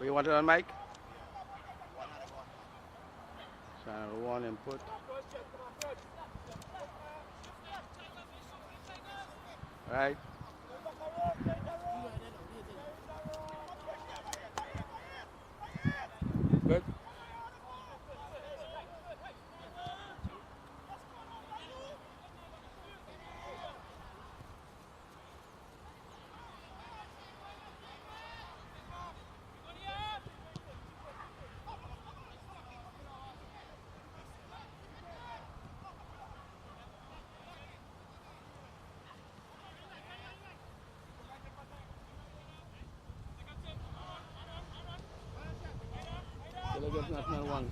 You want it on mic? Channel 1 input. Right. Good. Delegates National 1.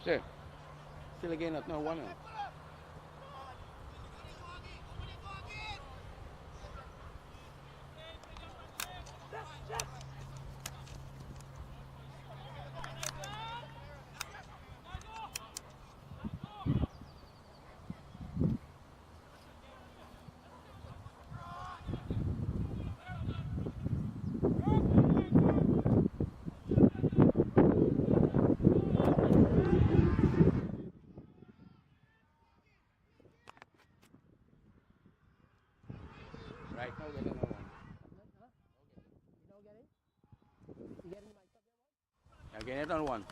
Sir, still again at no one. Again, 8 on 1.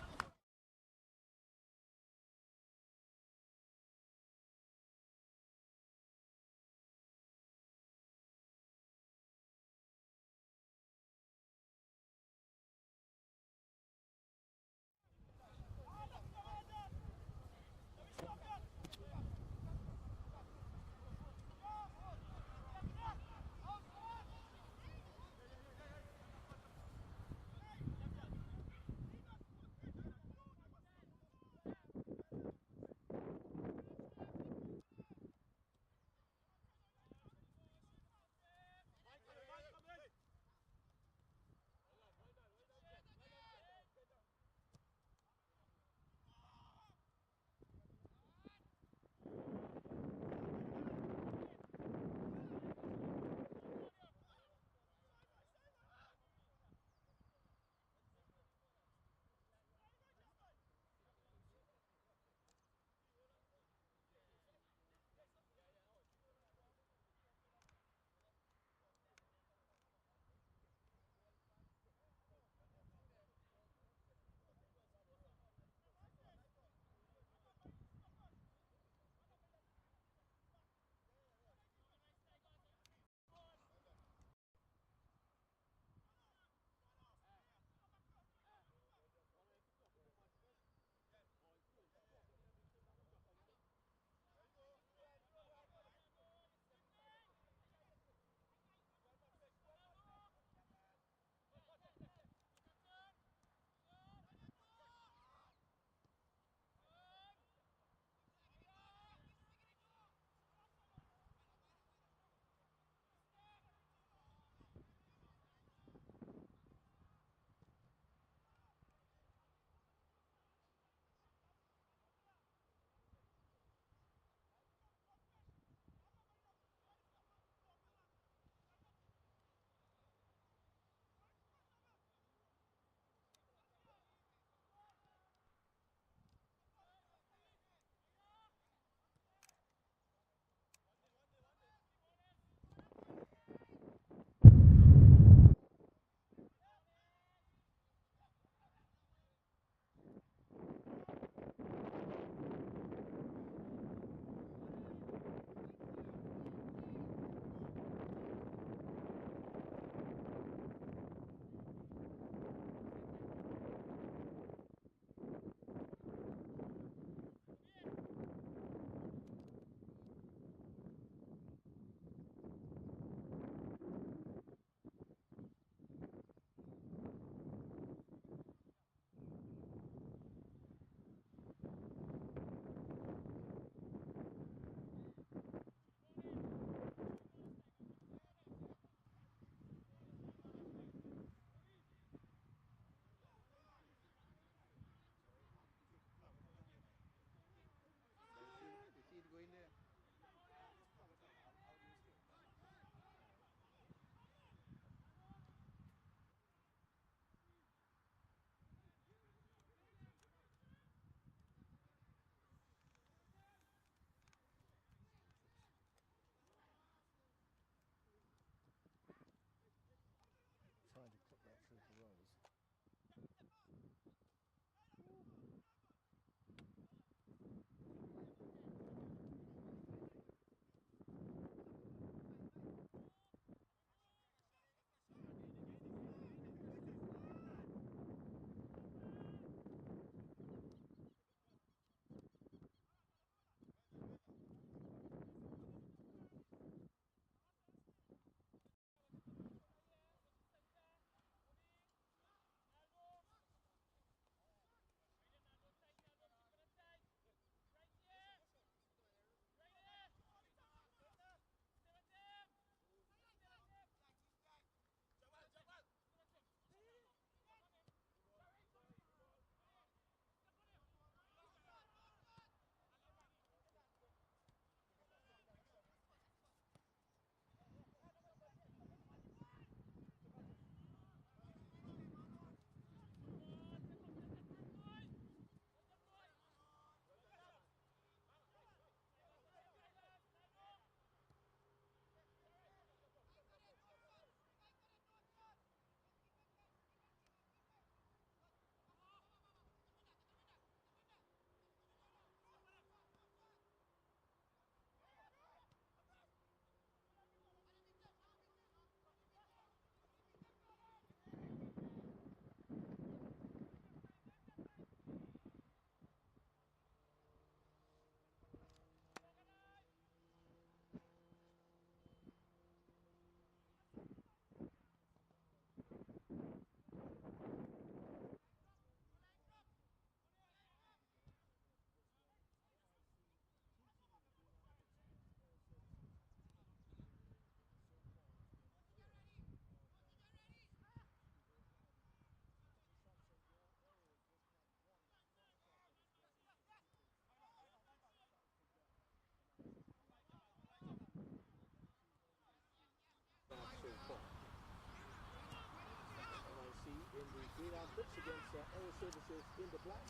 green arm pitch against Aero Services in the black.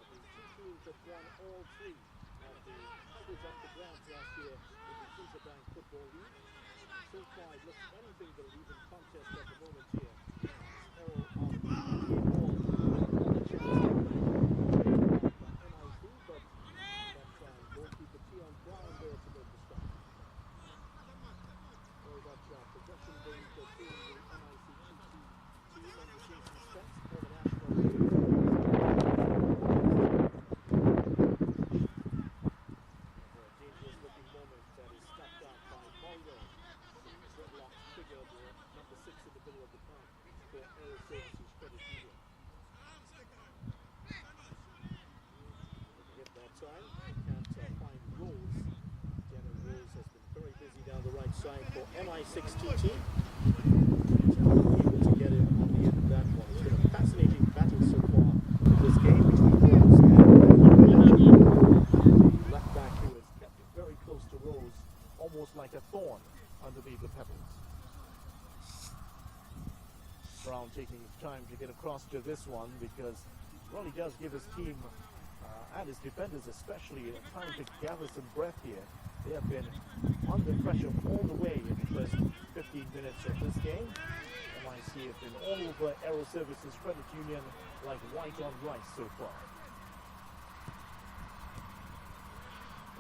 The two teams that won all three of the titles of the grants last year in the Cruiser Bank Football League. So far, it looks anything but an even contest at the moment here. Aero on the ball, another chance to play NIC, but that's goalkeeper Tion Brown there to make the stop. Very much possession being between the NIC team and the Kingston Spence for the national team. A dangerous looking moment that is snapped out by Mulder. The dreadlocks figure the number 6 in the middle of the park for Aero Services Credit Union. Looking at that time, can't find Rose. Jenna Rose has been very busy down the right side for MI6TT. Able to get him on the end of that one. It's been a fascinating battle so far in this game between Rose and the left back, who has kept it very close to Rose, almost like a thorn underneath the pebbles. Brown taking his time to get across to this one, because really does give his team and his defenders especially time to gather some breath here. They have been under pressure all the way in the first 15 minutes of this game. MIC have been all over Aero Services Credit Union like white on rice so far.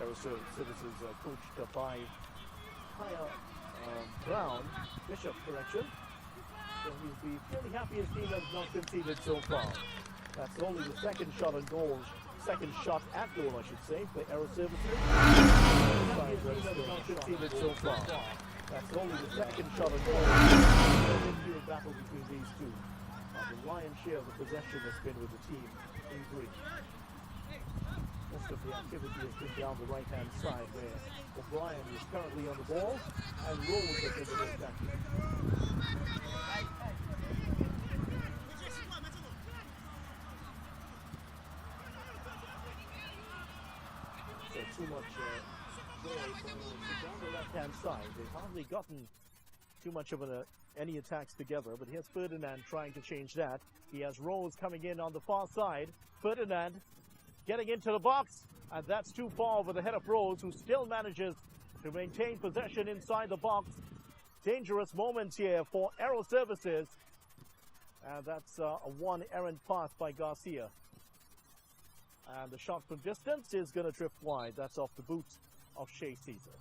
Aero Services coached by Brown, Bishop, correction. So he'll be fairly happy his team has not conceded so far. That's only the second shot at goal, second shot at goal, I should say, for Aero Services. Not conceded so far. That's only the second shot at goal. There's a battle between these two. The lion's share of the possession has been with the team in green. Most of the activity has been down the right-hand side, where O'Brien is currently on the ball and Rose has been the attacker. So too much joy down the left-hand side. They've hardly gotten too much of any attacks together, but here's Ferdinand trying to change that. He has Rose coming in on the far side. Ferdinand getting into the box, and that's too far over the head of Rose, who still manages to maintain possession inside the box. Dangerous moments here for Aero Services, and that's a one errant pass by Garcia. And the shot from distance is going to drift wide. That's off the boot of Shea Caesar.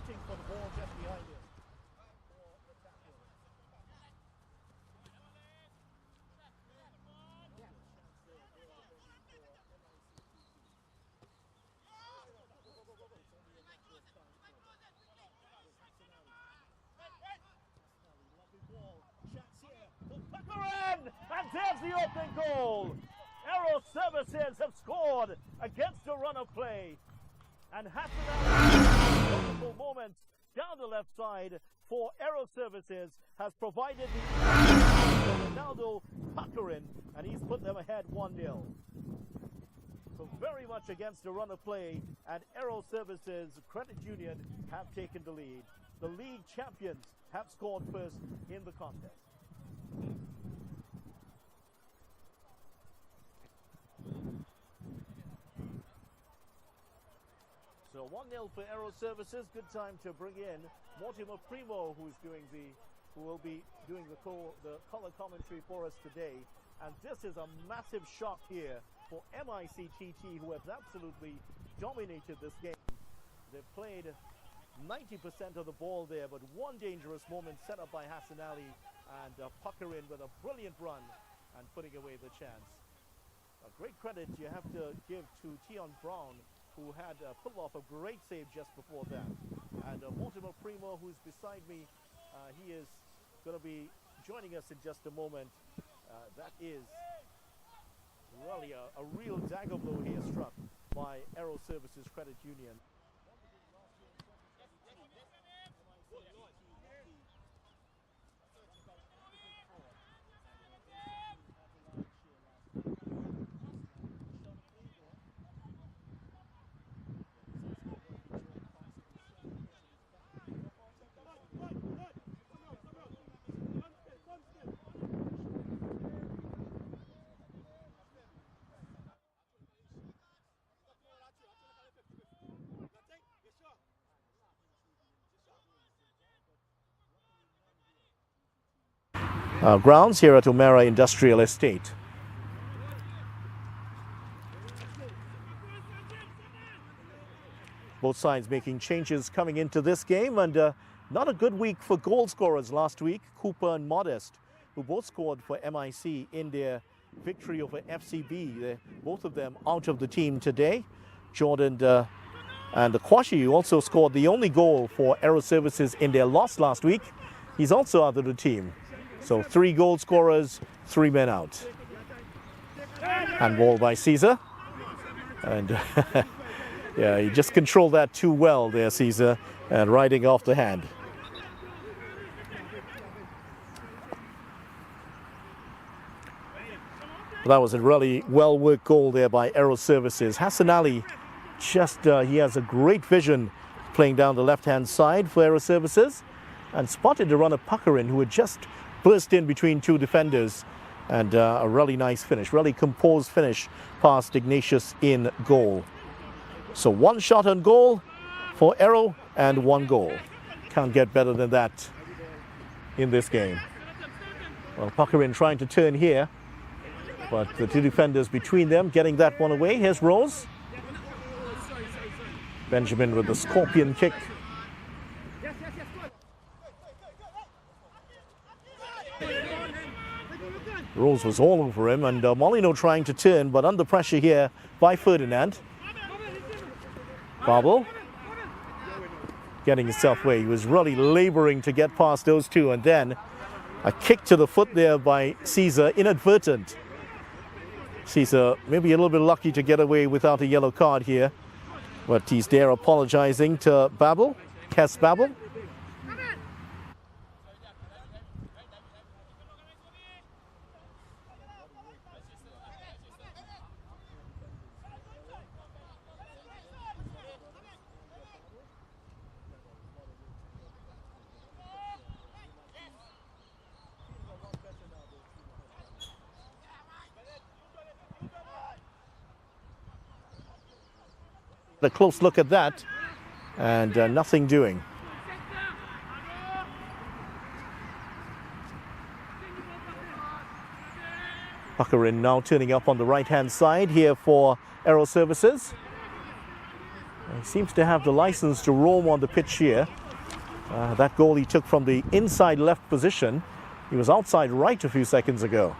waiting for the ball just behind him. For the tackle. And there's the opening goal. Aero Services have scored against a run of play. And Hassan, wonderful moment down the left side for Aero Services, has provided the Ronaldo Puckerin, and he's put them ahead 1-0. So very much against a run of play, and Aero Services Credit Union have taken the lead. The league champions have scored first in the contest. So 1-0 for Aero Services. Good time to bring in Mortimer Primo, who will be doing the color commentary for us today. And this is a massive shock here for MICTT, who have absolutely dominated this game. They've played 90% of the ball there, but one dangerous moment set up by Hassan Ali, and Puckerin with a brilliant run and putting away the chance. A great credit you have to give to Tion Brown, who had pulled off a great save just before that. And Mortimer Primo, who's beside me, he is going to be joining us in just a moment. That is really a real dagger blow here struck by Aero Services Credit Union. Grounds here at O'Mera Industrial Estate. Both sides making changes coming into this game, and not a good week for goal scorers last week. Cooper and Modest, who both scored for MIC in their victory over FCB. They're both of them out of the team today. Jordan and Kwashi, who also scored the only goal for Aero Services in their loss last week. He's also out of the team. So 3 goal scorers, 3 men out. Handball by Caesar. And yeah, he just controlled that too well there, Caesar, and riding off the hand. That was a really well-worked goal there by Aero Services. Hassan Ali, just he has a great vision playing down the left-hand side for Aero Services, and spotted the runner Puckerin, who had just burst in between 2 defenders, and a really nice finish, really composed finish past Ignatius in goal. So 1 shot on goal for Aero and 1 goal. Can't get better than that in this game. Well, Puckerin trying to turn here, but the 2 defenders between them getting that one away. Here's Rose. Benjamin with the scorpion kick. Rose was all over him, and Molino trying to turn, but under pressure here by Ferdinand. Babel getting himself away. He was really laboring to get past those 2, and then a kick to the foot there by Caesar, inadvertent. Caesar maybe a little bit lucky to get away without a yellow card here, but he's there apologizing to Babel, Kes Babel. A close look at that, and nothing doing. Puckerin now turning up on the right-hand side here for Aero Services. He seems to have the license to roam on the pitch here. That goal he took from the inside left position. He was outside right a few seconds ago.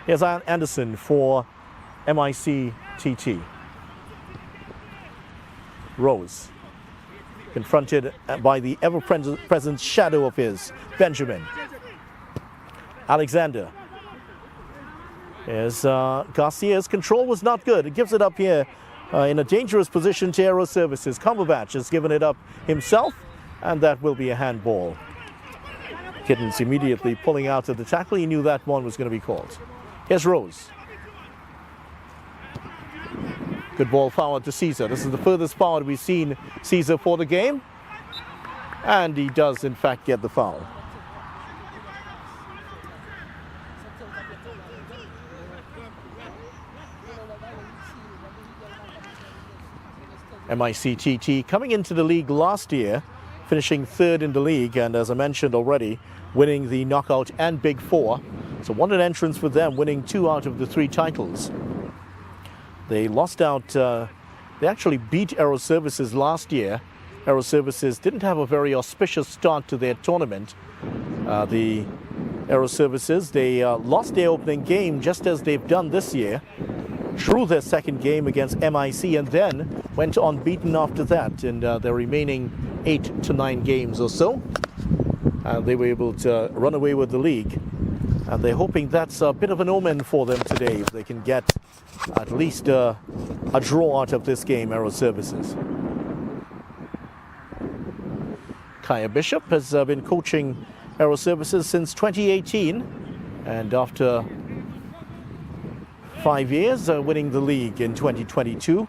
Here's Anderson for MIC TT. Rose, confronted by the ever-present shadow of his, Benjamin. Alexander. As Garcia's control was not good. It gives it up here in a dangerous position to Aero Services. Cumberbatch has given it up himself, and that will be a handball. Kittens immediately pulling out of the tackle. He knew that one was going to be called. Here's Rose. Good ball forward to Caesar. This is the furthest forward we've seen Caesar for the game. And he does, in fact, get the foul. MICTT coming into the league last year, finishing third in the league, and as I mentioned already, winning the knockout and Big Four. So what an entrance for them, winning 2 out of the 3 titles. They lost out, they actually beat Aero Services last year. Aero Services didn't have a very auspicious start to their tournament. The Aero Services, they lost their opening game just as they've done this year, drew their second game against MIC, and then went unbeaten after that in their remaining 8 to 9 games or so. And they were able to run away with the league. And they're hoping that's a bit of an omen for them today, if they can get at least a draw out of this game, Aero Services. Kaya Bishop has been coaching Aero Services since 2018, and after 5 years winning the league in 2022,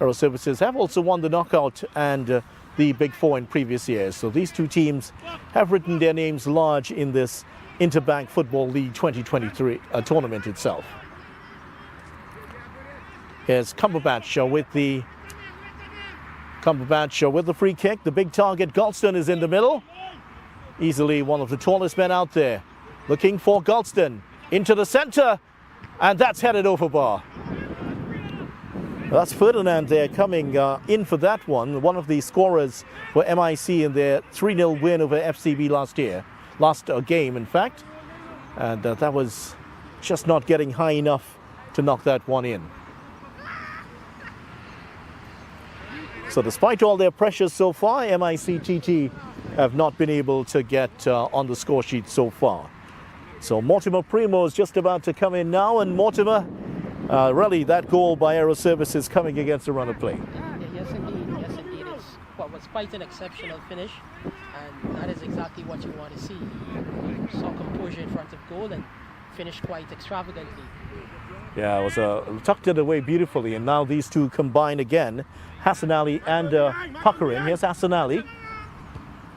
Aero Services have also won the knockout and the Big Four in previous years. So these two teams have written their names large in this Interbank Football League 2023 tournament itself. Here's Cumberbatch with the free kick. The big target, Galston, is in the middle. Easily one of the tallest men out there. Looking for Galston into the center, and that's headed over bar. That's Ferdinand there coming in for that one. One of the scorers for MIC in their 3-0 win over FCB last game in fact. And that was just not getting high enough to knock that one in. So despite all their pressures so far, MICTT have not been able to get on the score sheet so far. So Mortimer Primo is just about to come in now, and Mortimer, really that goal by Aero Services coming against the run of play. Yes indeed, yes indeed. It was quite an exceptional finish, and that is exactly what you want to see. You saw composure in front of goal and finished quite extravagantly. Yeah, it was tucked it away beautifully, and now these two combine again. Hassan Ali and Puckerin. Here's Hassan Ali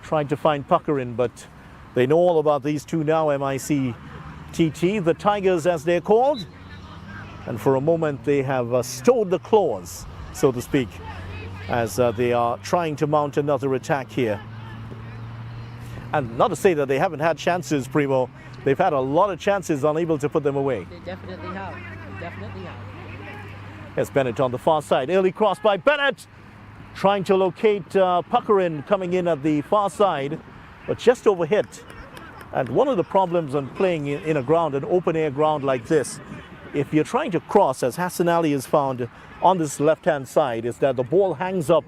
trying to find Puckerin, but they know all about these two now, MICTT, the Tigers as they're called. And for a moment they have stowed the claws, so to speak, as they are trying to mount another attack here. And not to say that they haven't had chances, Primo. They've had a lot of chances, unable to put them away. They definitely have. They definitely have. Here's Bennett on the far side. Early cross by Bennett. Trying to locate Puckerin coming in at the far side, but just overhit. And one of the problems on playing in a ground, an open air ground like this, if you're trying to cross, as Hassan Ali has found on this left-hand side, is that the ball hangs up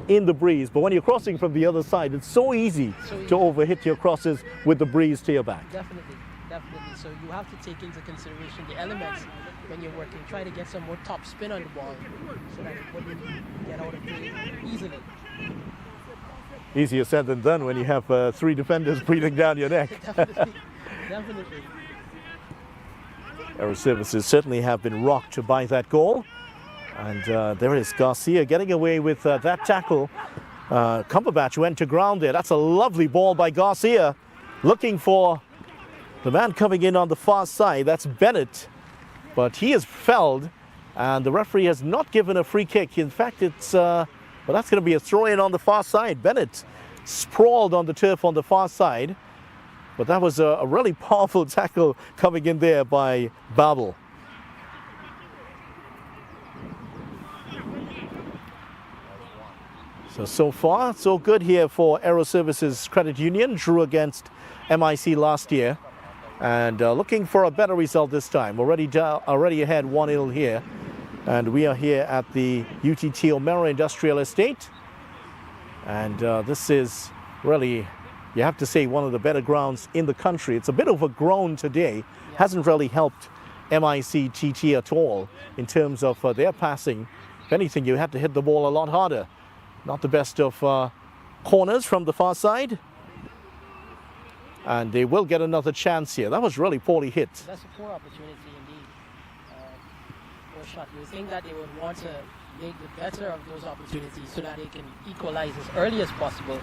in the breeze. But when you're crossing from the other side, it's so easy to overhit your crosses with the breeze to your back. Definitely, definitely. So you have to take into consideration the elements when you're working. Try to get some more top spin on the ball so that it wouldn't get out of play easily. Easier said than done when you have 3 defenders breathing down your neck. Definitely, definitely. Aero Services certainly have been rocked by that goal. And there is Garcia getting away with that tackle. Cumberbatch went to ground there. That's a lovely ball by Garcia. Looking for the man coming in on the far side. That's Bennett. But he is felled, and the referee has not given a free kick. In fact, it's well, that's going to be a throw-in on the far side. Bennett sprawled on the turf on the far side. But that was a really powerful tackle coming in there by Babel. So far, so good here for Aero Services Credit Union. Drew against MIC last year. And looking for a better result this time. Already ahead 1-0 here. And we are here at the Utt O'Mera Industrial Estate. And this is really, you have to say, one of the better grounds in the country. It's a bit overgrown today. Hasn't really helped MIC TT at all in terms of their passing. If anything, you had to hit the ball a lot harder. Not the best of corners from the far side. And they will get another chance here. That was really poorly hit. That's a poor opportunity indeed. Poor shot. You think that they would want to make the better of those opportunities so that they can equalize as early as possible.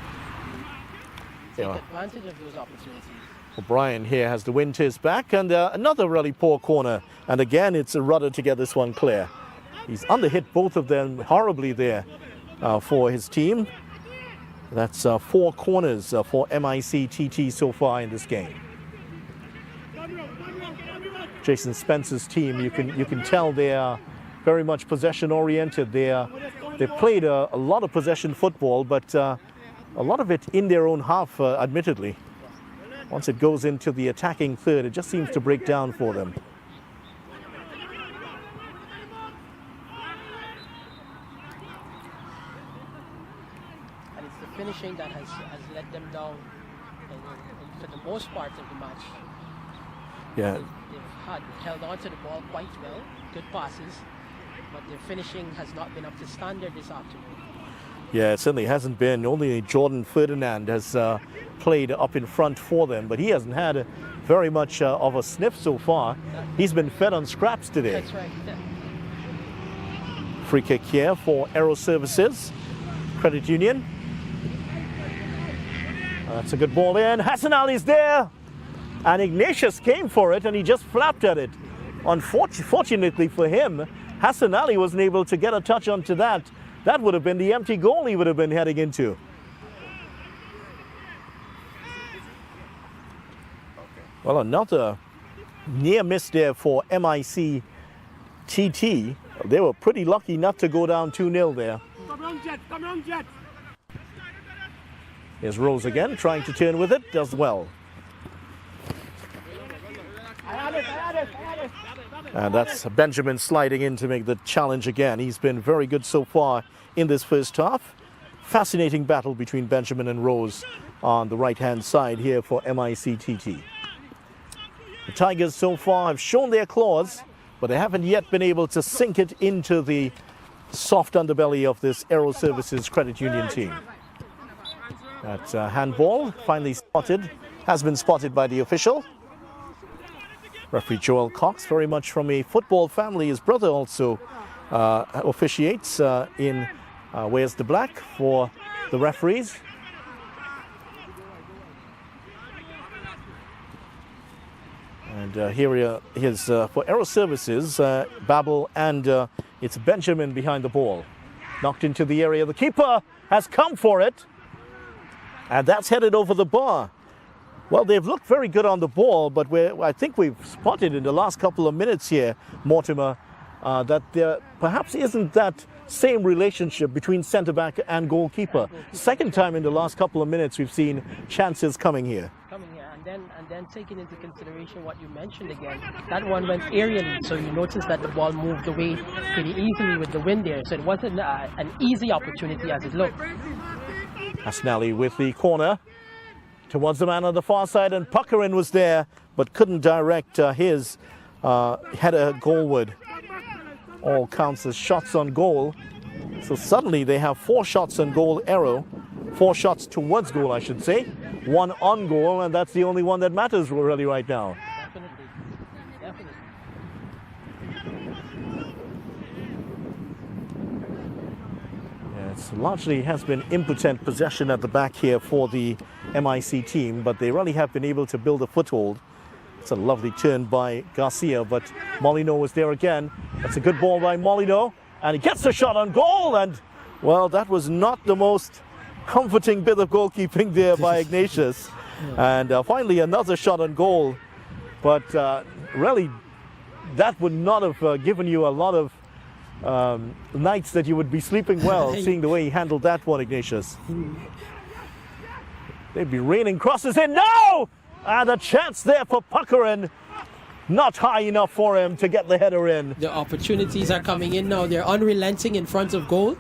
Take advantage of those opportunities. O'Brien here has the wind to his back, and another really poor corner. And again, it's a rudder to get this one clear. He's underhit both of them horribly there for his team. That's 4 corners for MIC TT so far in this game. Jason Spencer's team, you can tell they are very much possession oriented. They played a lot of possession football, but a lot of it in their own half, admittedly. Once it goes into the attacking third, it just seems to break down for them. Finishing that has let them down for the most part of the match. Yeah. They've held on to the ball quite well, good passes, but their finishing has not been up to standard this afternoon. Yeah, it certainly hasn't been. Only Jordan Ferdinand has played up in front for them, but he hasn't had very much of a sniff so far. He's been fed on scraps today. That's right. Free kick here for Aero Services Credit Union. That's a good ball there, and Hassan Ali's there. And Ignatius came for it, and he just flapped at it. Unfortunately for him, Hassan Ali wasn't able to get a touch onto that. That would have been the empty goal he would have been heading into. Well, another near miss there for MIC TT. They were pretty lucky not to go down 2-0 there. Come on, Jet. Come on, Jet. Here's Rose again, trying to turn with it, does well. And that's Benjamin sliding in to make the challenge again. He's been very good so far in this first half. Fascinating battle between Benjamin and Rose on the right-hand side here for MIC TT. The Tigers so far have shown their claws, but they haven't yet been able to sink it into the soft underbelly of this Aero Services Credit Union team. That handball finally spotted, has been spotted by the official. Referee Joel Cox, very much from a football family. His brother also officiates in Wears the Black for the referees. And here he is for Aero Services, Babel, and it's Benjamin behind the ball. Knocked into the area. The keeper has come for it. And that's headed over the bar. Well, they've looked very good on the ball, but I think we've spotted in the last couple of minutes here, Mortimer, that there perhaps isn't that same relationship between centre-back and goalkeeper. Second time in the last couple of minutes we've seen chances coming here. And then taking into consideration what you mentioned again, that one went aerially, so you notice that the ball moved away pretty easily with the wind there, so it wasn't an easy opportunity as it looked. Hasnali with the corner towards the man on the far side, and Puckerin was there but couldn't direct his header goalward. All counts as shots on goal. So suddenly they have 4 shots on goal, Aero. 4 shots towards goal, I should say. 1 on goal, and that's the only one that matters really right now. Definitely. It largely has been impotent possession at the back here for the MIC team, but they really have been able to build a foothold. It's a lovely turn by Garcia, but Molino was there again. That's a good ball by Molino, and he gets a shot on goal, and well, that was not the most comforting bit of goalkeeping there by Ignatius. And finally another shot on goal, but really that would not have given you a lot of nights that you would be sleeping well, seeing the way he handled that one, Ignatius. They'd be raining crosses in. No! And a chance there for Puckering. Not high enough for him to get the header in. The opportunities are coming in now. They're unrelenting in front of goal.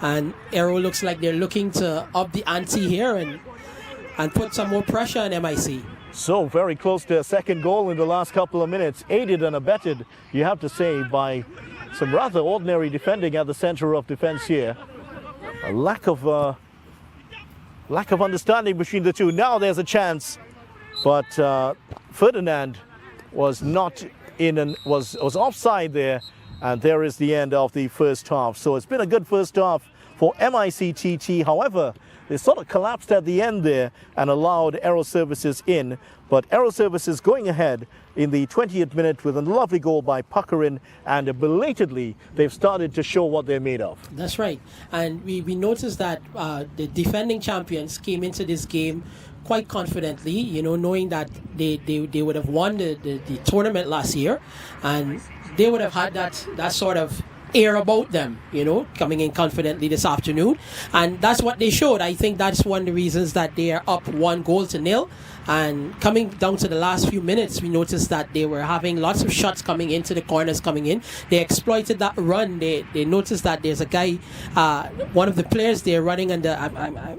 And Aero looks like they're looking to up the ante here and put some more pressure on MIC. So very close to a second goal in the last couple of minutes. Aided and abetted, you have to say, by some rather ordinary defending at the center of defense here. A lack of understanding between the two. Now there's a chance, but Ferdinand was not in and was offside there, and there is the end of the first half. So it's been a good first half for MICTT. However, they sort of collapsed at the end there and allowed Aero Services in, but Aero Services going ahead in the 20th minute with a lovely goal by Puckering, and belatedly they've started to show what they're made of. That's right. And we noticed that the defending champions came into this game quite confidently, you know, knowing that they would have won the tournament last year, and they would have had that sort of air about them, you know, coming in confidently this afternoon. And that's what they showed. I think that's one of the reasons that they are up 1-0. And coming down to the last few minutes, we noticed that they were having lots of shots coming into the corners coming in. They exploited that run. They noticed that there's a guy, one of the players there running under,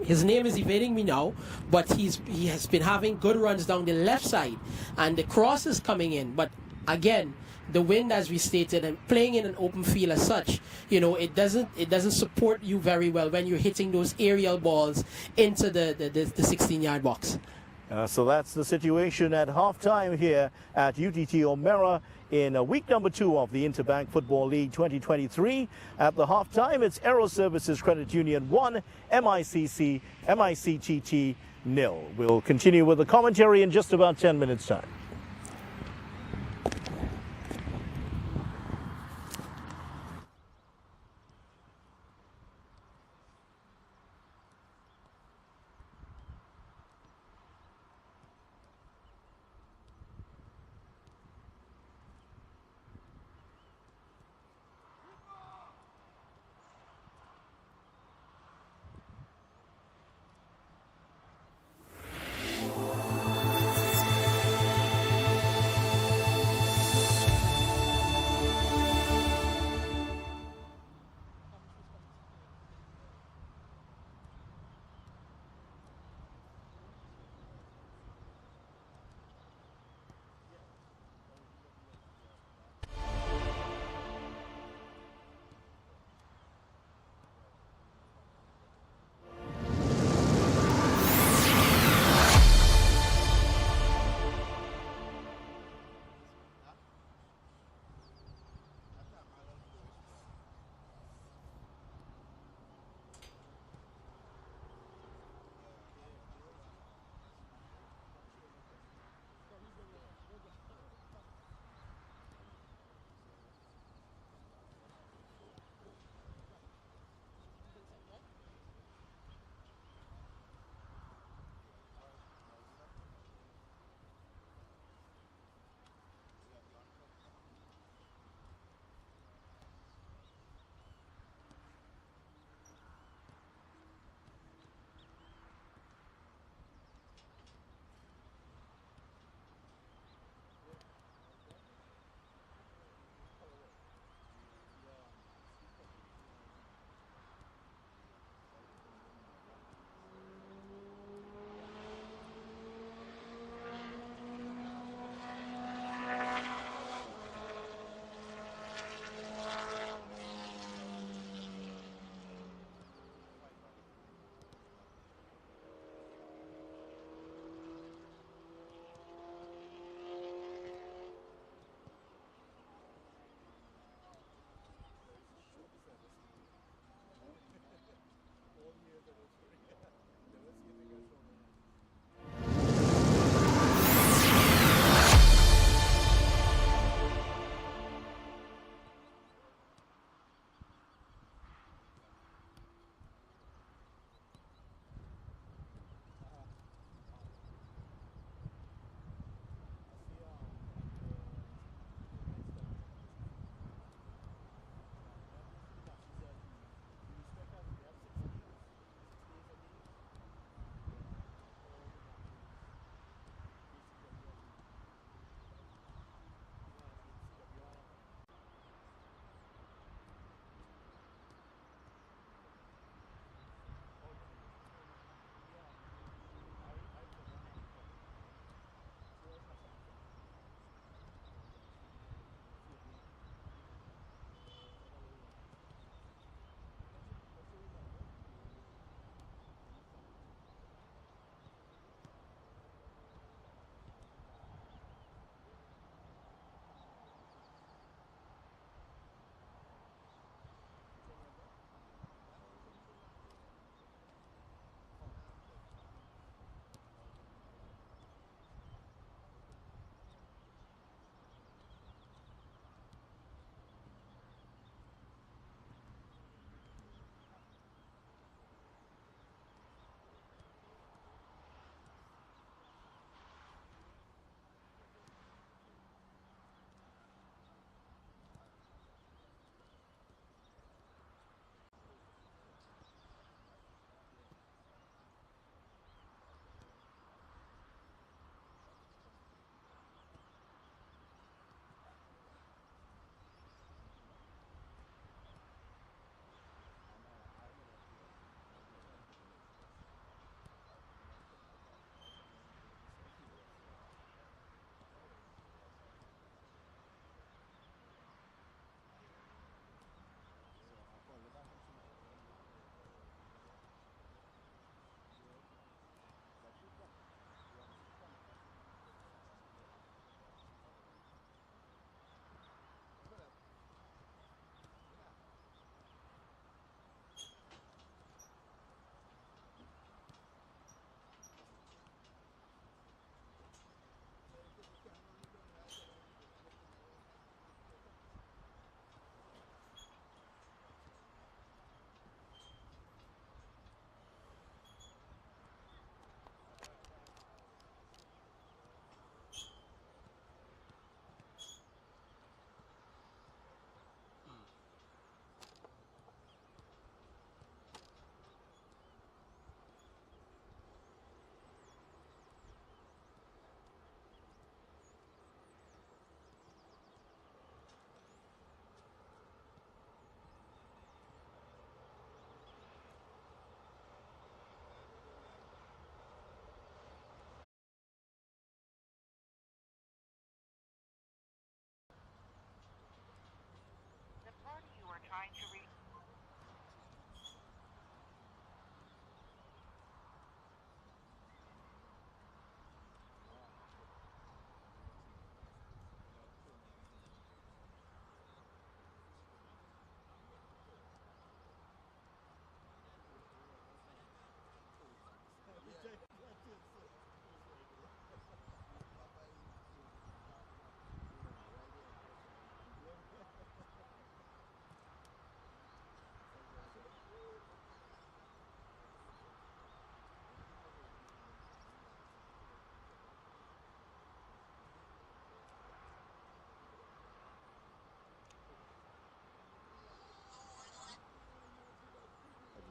his name is evading me now, but he has been having good runs down the left side, and the cross is coming in. But again, the wind, as we stated, and playing in an open field as such, you know, it doesn't support you very well when you're hitting those aerial balls into the 16-yard box. So that's the situation at halftime here at Utt O'Mera in week number 2 of the Interbank Football League 2023. At the halftime, it's Aero Services Credit Union 1, MICTT 0. We'll continue with the commentary in just about 10 minutes' time.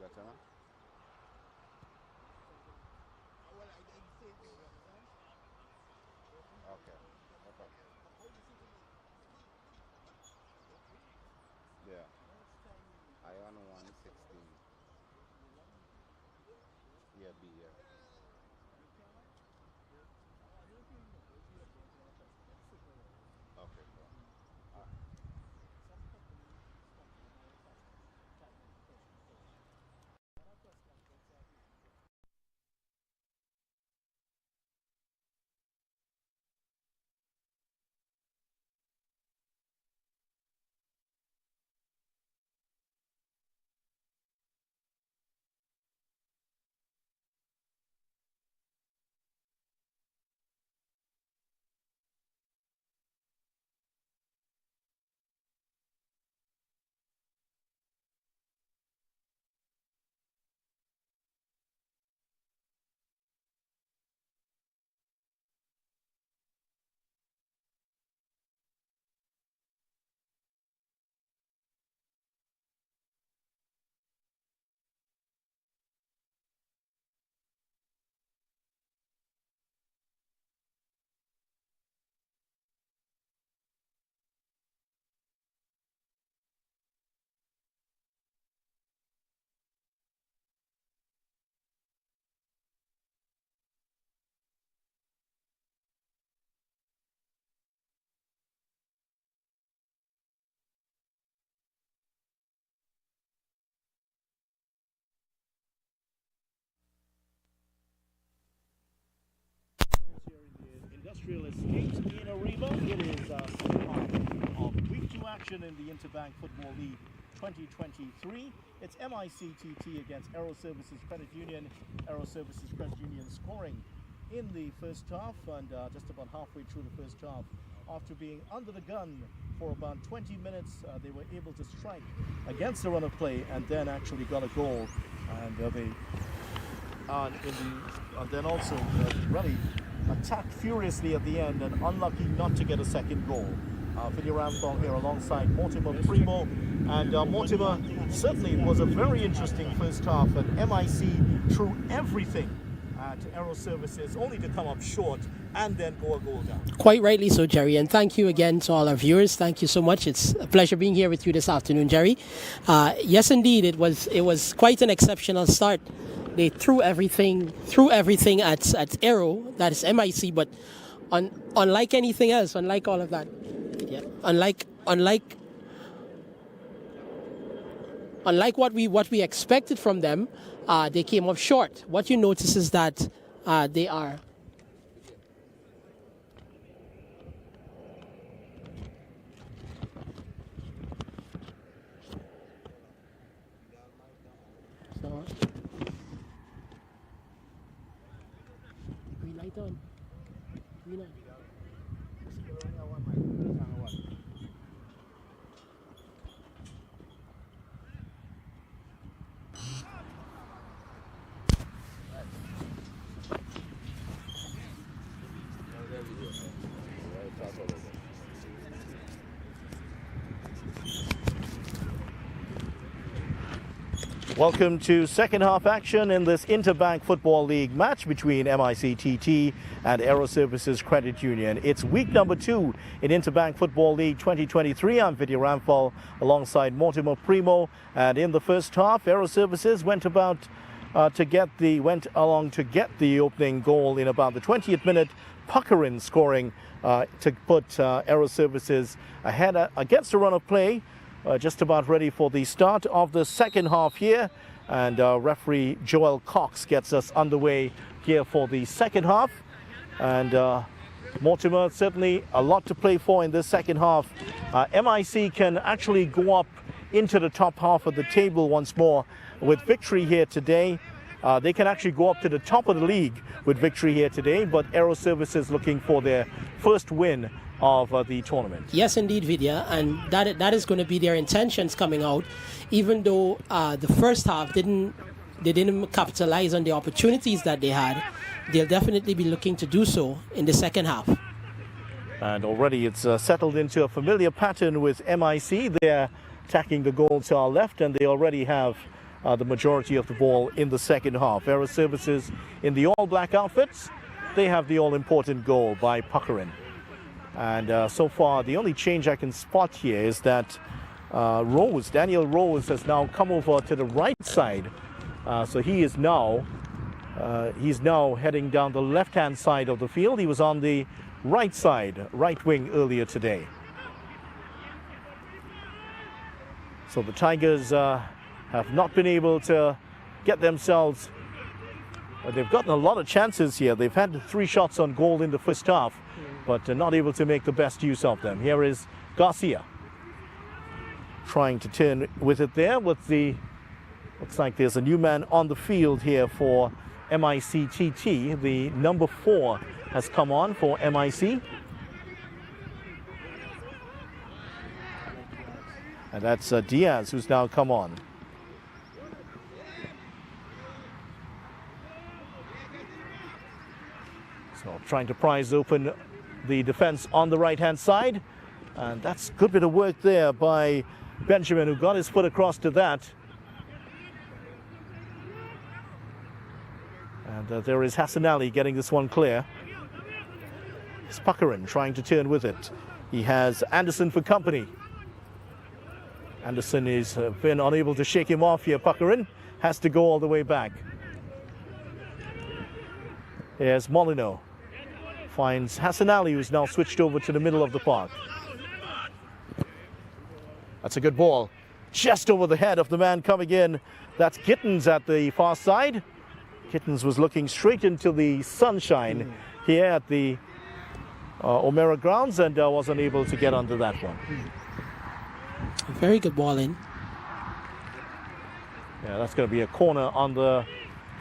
better, huh? Okay. Okay. Yeah. I on 116. Yeah, B, yeah. Okay, cool. Here in the Industrial Estate in Arima. It is second half of week 2 action in the Interbank Football League 2023. It's MICTT against Aero Services Credit Union. Aero Services Credit Union scoring in the first half, and just about halfway through the first half, after being under the gun for about 20 minutes, they were able to strike against the run of play and then actually got a goal. And then also really attacked furiously at the end and unlucky not to get a second goal. Video Ramphal here alongside Mortimer Primo, and Mortimer certainly was a very interesting first half, and MIC threw everything to Aero Services only to come up short and then go a goal down. Quite rightly so, Jerry, and thank you again to all our viewers. Thank you so much. It's a pleasure being here with you this afternoon, Jerry. Yes, indeed, it was quite an exceptional start. They threw everything at Aero, that is MIC, but unlike anything else, unlike all of that, yeah, unlike what we expected from them, they came up short. What you notice is that they are. So, green light on. Green light. Welcome to second half action in this Interbank Football League match between MICTT and Aero Services Credit Union. It's week number 2 in Interbank Football League 2023. I'm Video Ramphal alongside Mortimer Primo, and in the first half, Aero Services went along to get the opening goal in about the 20th minute. Puckerin scoring to put Aero Services ahead against a run of play. Just about ready for the start of the second half here, and referee Joel Cox gets us underway here for the second half. And Mortimer, certainly a lot to play for in this second half. MIC can actually go up into the top half of the table once more with victory here today. They can actually go up to the top of the league with victory here today, but Aero Services looking for their first win of the tournament. Yes, indeed, Vidya, and that is going to be their intentions coming out, even though the first half they didn't capitalize on the opportunities that they had. They'll definitely be looking to do so in the second half. And already it's settled into a familiar pattern with MIC. They're attacking the goal to our left, and they already have the majority of the ball in the second half. Aero Services in the all-black outfits, they have the all-important goal by Puckering. And so far, the only change I can spot here is that Daniel Rose has now come over to the right side. So he is now, he's now heading down the left-hand side of the field. He was on the right side, right wing earlier today. So the Tigers have not been able to get themselves, they've gotten a lot of chances here. They've had 3 shots on goal in the first half, but they're not able to make the best use of them. Here is Garcia trying to turn with it there with the, looks like there's a new man on the field here for MICTT. The number 4 has come on for MIC. And that's Diaz who's now come on. So trying to prise open the defense on the right-hand side. And that's a good bit of work there by Benjamin, who got his foot across to that. And there is Hassan Ali getting this one clear. It's Puckering trying to turn with it. He has Anderson for company. Anderson has been unable to shake him off here. Puckering has to go all the way back. Here's Molyneux. Finds Hassan Ali, who's now switched over to the middle of the park. That's a good ball. Just over the head of the man coming in. That's Gittins at the far side. Gittins was looking straight into the sunshine here at the O'Mera grounds and was unable to get under that one. Very good ball in. Yeah, that's going to be a corner on the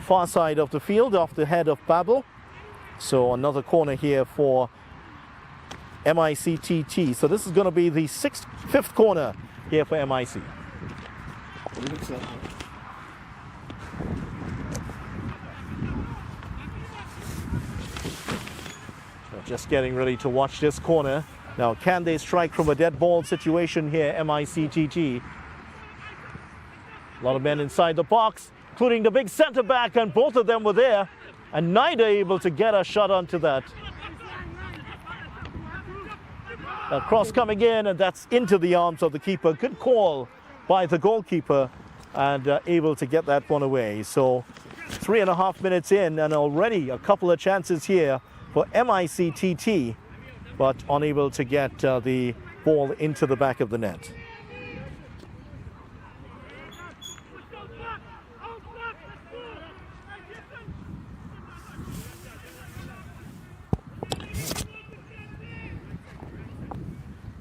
far side of the field off the head of Babel. So another corner here for MICTT. So this is going to be the 5th corner here for MIC. So just getting ready to watch this corner. Now, can they strike from a dead ball situation here, MICTT? A lot of men inside the box, including the big center back, and both of them were there, and neither able to get a shot onto that. A cross coming in, and that's into the arms of the keeper. Good call by the goalkeeper, and able to get that one away. So 3.5 minutes in, and already a couple of chances here for MICTT, but unable to get the ball into the back of the net.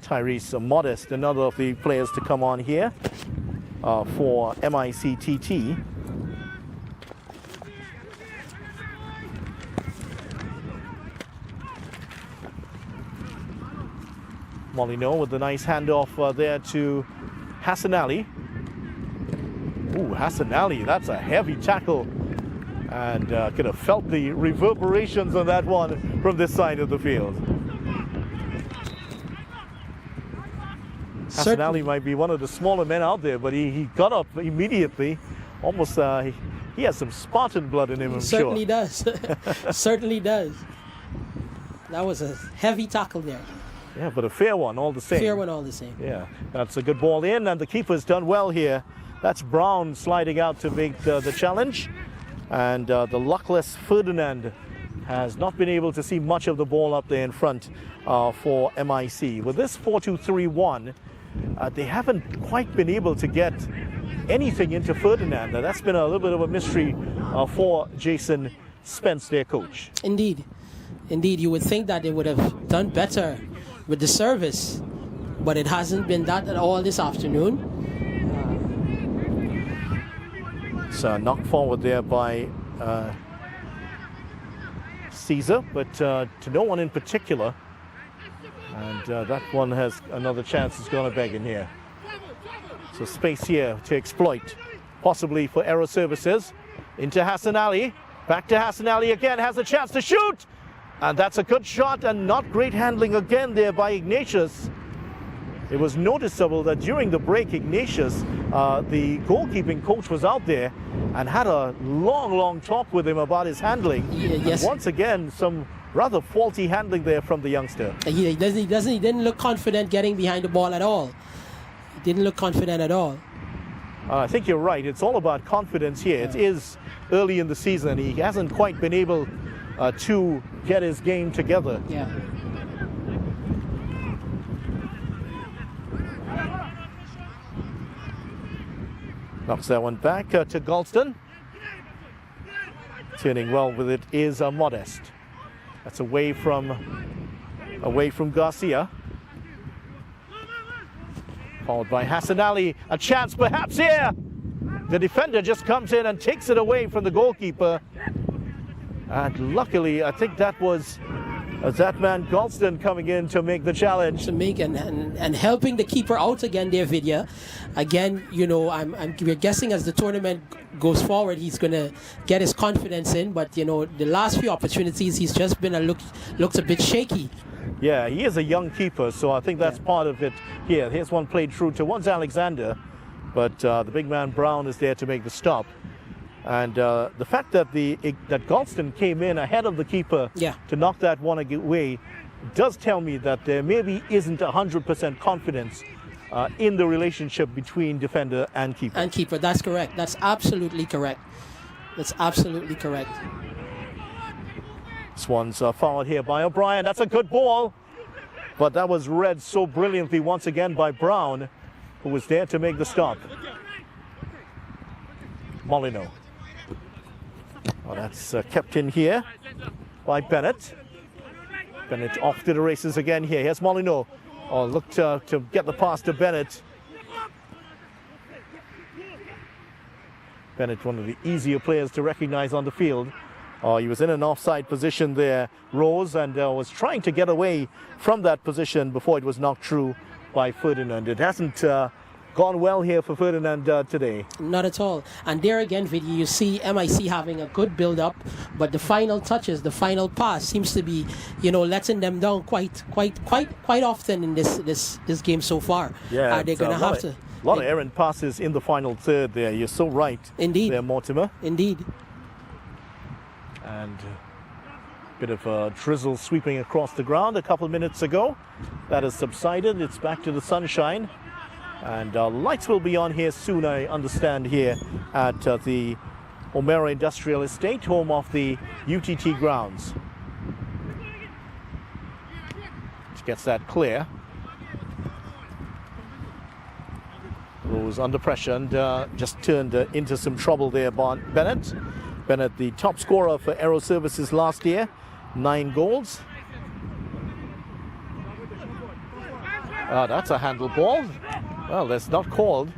Tyrese Modest, another of the players to come on here for MICTT. Molyneux with a nice handoff there to Hassan Ali. Ooh, Hassan Ali, that's a heavy tackle. And could have felt the reverberations on that one from this side of the field. Hassan Ali might be one of the smaller men out there, but he got up immediately. Almost, he has some Spartan blood in him, I'm sure. Certainly does. Certainly does. That was a heavy tackle there. Yeah, but a fair one all the same. Fair one all the same. Yeah, that's a good ball in, and the keeper's done well here. That's Brown sliding out to make the challenge. And the luckless Ferdinand has not been able to see much of the ball up there in front for MIC. With this 4-2-3-1, they haven't quite been able to get anything into Ferdinand. That's been a little bit of a mystery for Jason Spence, their coach. Indeed. Indeed, you would think that they would have done better with the service, but it hasn't been that at all this afternoon. So knocked forward there by Caesar, but to no one in particular. And that one has another chance. It's going to beg in here. So space here to exploit, possibly for Aero Services. Into Hassan Ali. Back to Hassan Ali again. Has a chance to shoot. And that's a good shot, and not great handling again there by Ignatius. it was noticeable that during the break, Ignatius, the goalkeeping coach, was out there and had a long talk with him about his handling. Yes. And once again, some rather faulty handling there from the youngster. He didn't look confident getting behind the ball at all. He didn't look confident at all. I think you're right. It's all about confidence here. It is early in the season. He hasn't quite been able to get his game together. Yeah. Knocks that one back to Galston. Turning well with it is Modest. That's away from Garcia. Followed by Hassan Ali. A chance perhaps here. The defender just comes in and takes it away from the goalkeeper. And luckily, I think that was that man Galston coming in to make the challenge. To make and helping the keeper out again there, Vidya. Again, you know, we're guessing as the tournament goes forward, he's going to get his confidence in. But, you know, the last few opportunities, he's just been looks a bit shaky. Yeah, he is a young keeper, so I think that's part of it here. Here's one played through towards Alexander, but the big man Brown is there to make the stop. And the fact that that Galston came in ahead of the keeper to knock that one away does tell me that there maybe isn't 100% confidence in the relationship between defender and keeper. And keeper, that's correct. That's absolutely correct. That's absolutely correct. This one's fouled here by O'Brien. That's a good ball, but that was read so brilliantly once again by Brown, who was there to make the stop. Molyneux. Well, that's kept in here by Bennett. Bennett off to the races again here. Here's Molyneux. Oh, look to get the pass to Bennett. Bennett, one of the easier players to recognize on the field. Oh, he was in an offside position there, Rose, and was trying to get away from that position before it was knocked through by Ferdinand. It hasn't gone well here for Ferdinand today. Not at all. And there again, Vidi, you see MIC having a good build-up, but the final touches, the final pass seems to be, you know, letting them down quite often in this game so far. Yeah, they're going to have to. A lot of errant passes in the final third there. You're so right. Indeed. There, Mortimer. Indeed. And a bit of a drizzle sweeping across the ground a couple minutes ago. That has subsided. It's back to the sunshine. And lights will be on here soon, I understand, here at the O'Mera Industrial Estate, home of the UTT grounds. Which gets that clear. Rose under pressure and just turned into some trouble there by Bennett. Bennett, the top scorer for Aero Services last year, 9 goals. That's a handle ball. Well, that's not called.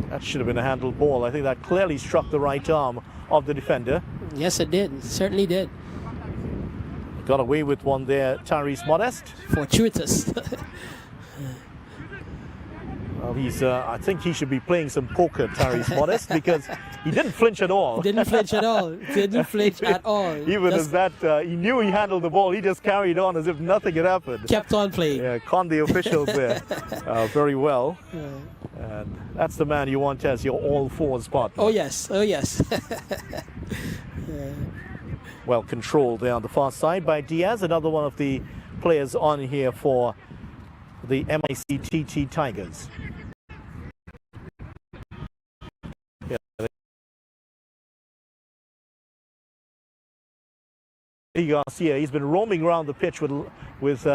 That should have been a handle ball. I think that clearly struck the right arm of the defender. Yes, it did. It certainly did. Got away with one there, Tyrese Modest. Fortuitous. Well, he's. I think he should be playing some poker, Tyrese Modest, because he didn't flinch at all. Didn't flinch at all. Didn't flinch at all. Even just, as that, he knew he handled the ball. He just carried on as if nothing had happened. Kept on playing. Yeah, conned the officials there very well. Yeah. And that's the man you want as your all-fours partner. Oh yes. Oh yes. Well controlled there on the far side by Diaz, another one of the players on here for the MICTT Tigers. Garcia, he's been roaming around the pitch with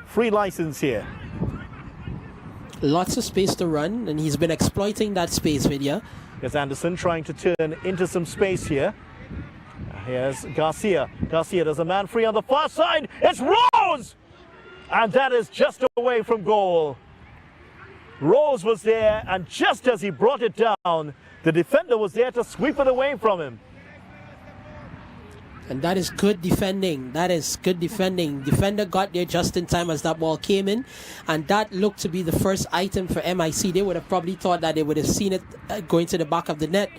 free license here. Lots of space to run, and he's been exploiting that space, Vidya. Here's Anderson trying to turn into some space here. Here's Garcia. Garcia, there's a man free on the far side. It's Rose! And that is just away from goal. Rose was there, and just as he brought it down, the defender was there to sweep it away from him. And that is good defending. That is good defending. Defender got there just in time as that ball came in. And that looked to be the first item for MIC. They would have probably thought that they would have seen it going to the back of the net.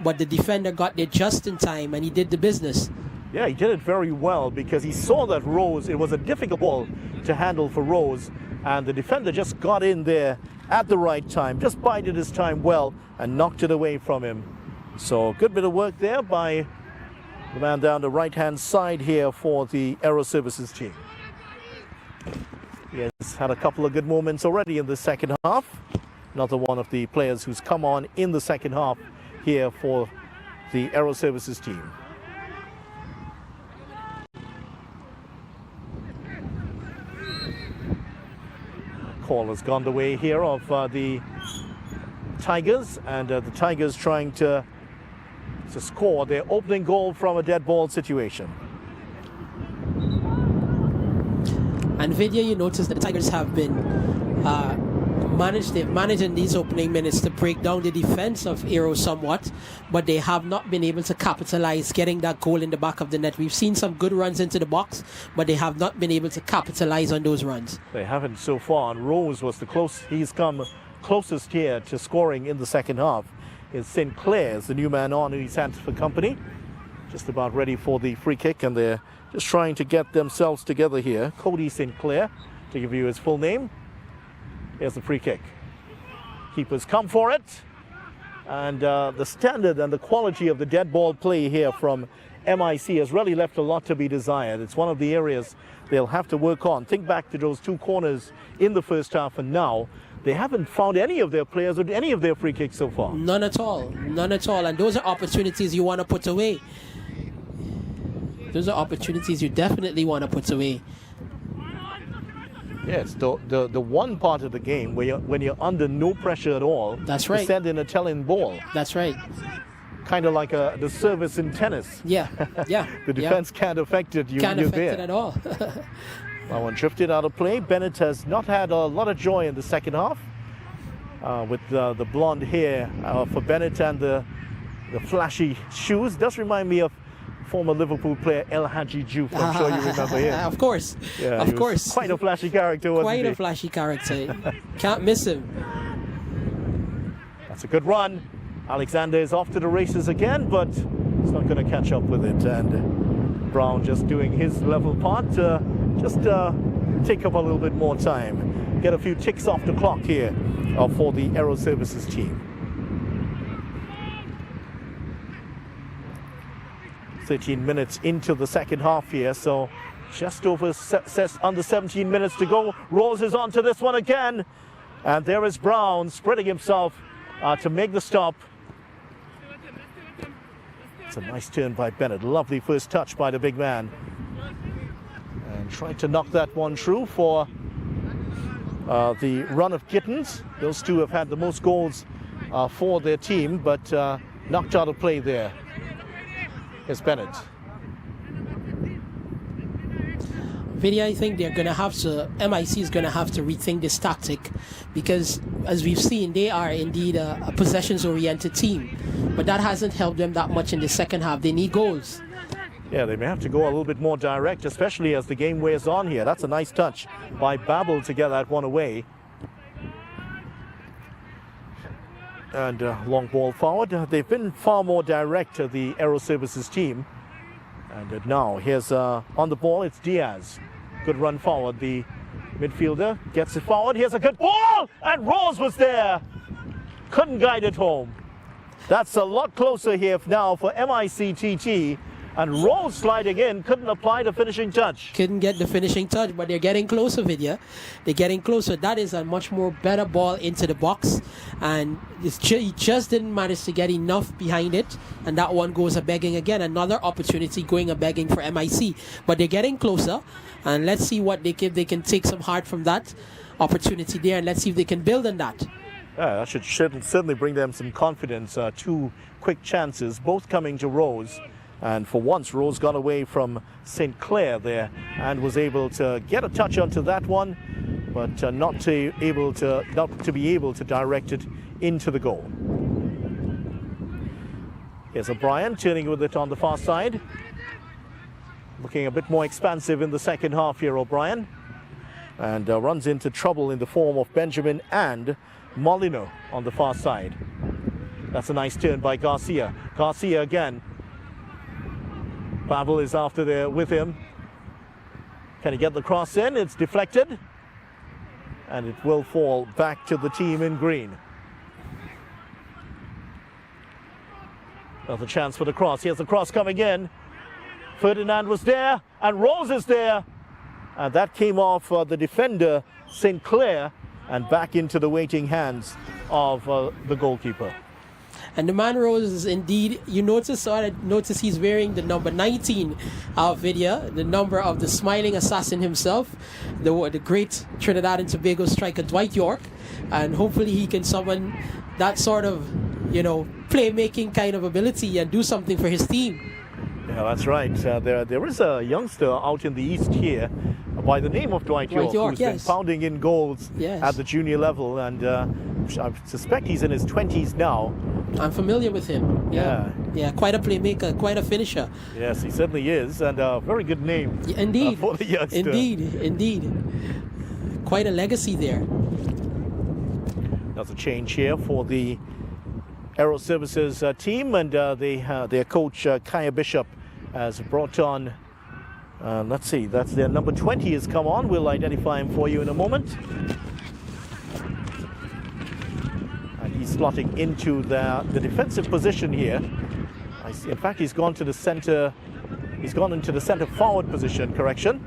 But the defender got there just in time, and he did the business. Yeah, he did it very well because he saw that Rose, it was a difficult ball to handle for Rose. and the defender just got in there at the right time, just bided his time well and knocked it away from him. So good bit of work there by the man down the right-hand side here for the Aero Services team. He has had a couple of good moments already in the second half. Another one of the players who's come on in the second half here for the Aero Services team. Call has gone the way here of the Tigers, and the Tigers trying to score their opening goal from a dead ball situation. And Vidya, you notice that the Tigers have been they've managed in these opening minutes to break down the defense of Aero somewhat, but they have not been able to capitalize getting that goal in the back of the net. We've seen some good runs into the box, but they have not been able to capitalize on those runs. They haven't so far, and Rose was he's come closest here to scoring in the second half. Is Sinclair, is the new man on in his hands for company, just about ready for the free kick, and they're just trying to get themselves together here. Cody Sinclair, to give you his full name. Here's the free kick. Keepers come for it, and the standard and the quality of the dead ball play here from MIC has really left a lot to be desired. It's one of the areas they'll have to work on. Think back to those two corners in the first half, and now they haven't found any of their players with any of their free kicks so far. None at all. None at all. And those are opportunities you want to put away. Those are opportunities you definitely want to put away. Yes, the one part of the game where when you're under no pressure at all, that's right, you send in a telling ball. That's right. Kind of like the service in tennis. Yeah, yeah. The defense can't affect it. Can't affect it at all. That one drifted out of play. Bennett has not had a lot of joy in the second half with the blonde hair for Bennett and the flashy shoes. Does remind me of former Liverpool player El Hadji Diouf. I'm sure you remember him. Of course. Yeah, of course. Quite a flashy character, wasn't he? Quite a flashy character. Can't miss him. That's a good run. Alexander is off to the races again, but he's not going to catch up with it. And Brown just doing his level part to just take up a little bit more time. Get a few ticks off the clock here for the Aero Services team. 13 minutes into the second half here, so just over under 17 minutes to go. Rose is onto this one again, and there is Brown spreading himself to make the stop. It's a nice turn by Bennett. Lovely first touch by the big man, and tried to knock that one through for the run of Gittins. Those two have had the most goals for their team, but knocked out of play there. Here's Bennett. Vidya, I think they're going to have to, MIC is going to have to rethink this tactic, because as we've seen, they are indeed a possessions-oriented team, but that hasn't helped them that much in the second half. They need goals. Yeah, they may have to go a little bit more direct, especially as the game wears on here. That's a nice touch by Babel to get that one away. And long ball forward. They've been far more direct, the Aero Services team. And now here's on the ball, it's Diaz. Good run forward. The midfielder gets it forward. Here's a good ball, and Rose was there. Couldn't guide it home. That's a lot closer here now for MICTT. And Rose sliding in, couldn't apply the finishing touch. Couldn't get the finishing touch, but they're getting closer, Vidya. They're getting closer. That is a much more better ball into the box. And he just didn't manage to get enough behind it. And that one goes a-begging again. Another opportunity going a-begging for MIC. But they're getting closer. And let's see what they can take some heart from that opportunity there. And let's see if they can build on that. Yeah, that should certainly bring them some confidence. Two quick chances, both coming to Rose. And for once, Rose got away from St. Clair there and was able to get a touch onto that one, but not to be able to direct it into the goal. Here's O'Brien turning with it on the far side. Looking a bit more expansive in the second half here, O'Brien. And runs into trouble in the form of Benjamin and Molino on the far side. That's a nice turn by Garcia. Garcia again. Babel is after there with him. Can he get the cross in? It's deflected. and it will fall back to the team in green. Another chance for the cross. Here's the cross coming in. Ferdinand was there, and Rose is there. And that came off the defender, St. Clair, and back into the waiting hands of the goalkeeper. And the man Rose is indeed, you notice he's wearing the number 19 video, the number of the smiling assassin himself, the great Trinidad and Tobago striker Dwight York. And hopefully he can summon that sort of, playmaking kind of ability and do something for his team. Yeah, that's right. There is a youngster out in the east here by the name of Dwight York, who's been pounding in goals at the junior level, and I suspect he's in his 20s now. I'm familiar with him. Yeah, quite a playmaker, quite a finisher. Yes, he certainly is, and a very good name. Indeed, for the youngster. Indeed. Quite a legacy there. There's a change here for the Aero Services team, and their coach Kaya Bishop has brought on, let's see, that's their number 20 has come on. We'll identify him for you in a moment. And he's slotting into the defensive position here. In fact, he's gone to the center. He's gone into the center forward position, correction.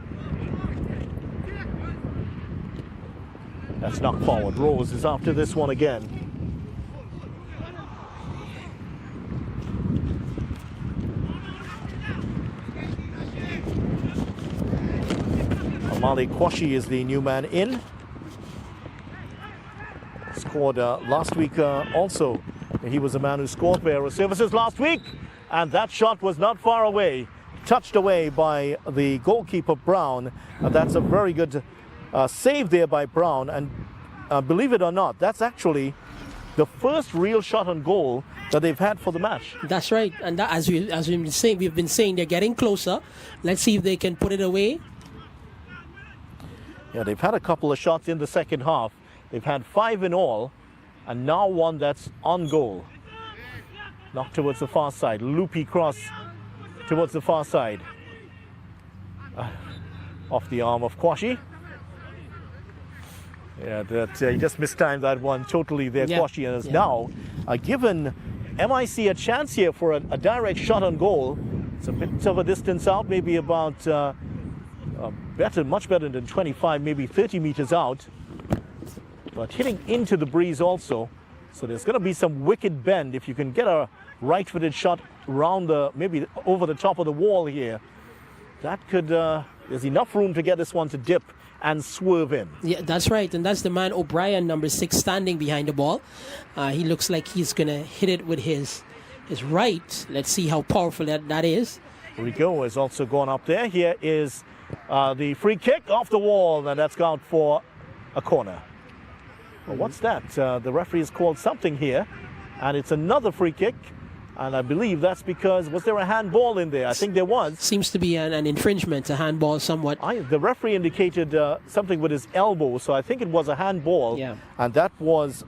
That's knocked forward. Rose is after this one again. Mali Kwashi is the new man in. Scored last week also. He was the man who scored for Aero Services last week. And that shot was not far away. Touched away by the goalkeeper, Brown. And that's a very good save there by Brown. And believe it or not, that's actually the first real shot on goal that they've had for the match. That's right. And that, as we've been saying, they're getting closer. Let's see if they can put it away. Yeah, they've had a couple of shots in the second half. They've had 5 in all, and now one that's on goal. Knocked towards the far side. Loopy cross towards the far side. Off the arm of Kwashi. Yeah, he just mistimed that one totally there, Kwashi, and has now given MIC a chance here for a direct shot on goal. It's a bit of a distance out, maybe about much better than 25, maybe 30 meters out, but hitting into the breeze also. So there's going to be some wicked bend if you can get a right-footed shot around maybe over the top of the wall here. That could, there's enough room to get this one to dip and swerve in. Yeah, that's right, and that's the man O'Brien, number 6, standing behind the ball. He looks like he's going to hit it with his right. Let's see how powerful that is. Rico has also gone up there. Here is the free kick off the wall, and that's gone for a corner. Well, what's that? The referee has called something here, and it's another free kick, and I believe that's because, was there a handball in there? I think there was. Seems to be an infringement, a handball somewhat. The referee indicated something with his elbow, so I think it was a handball, and that was,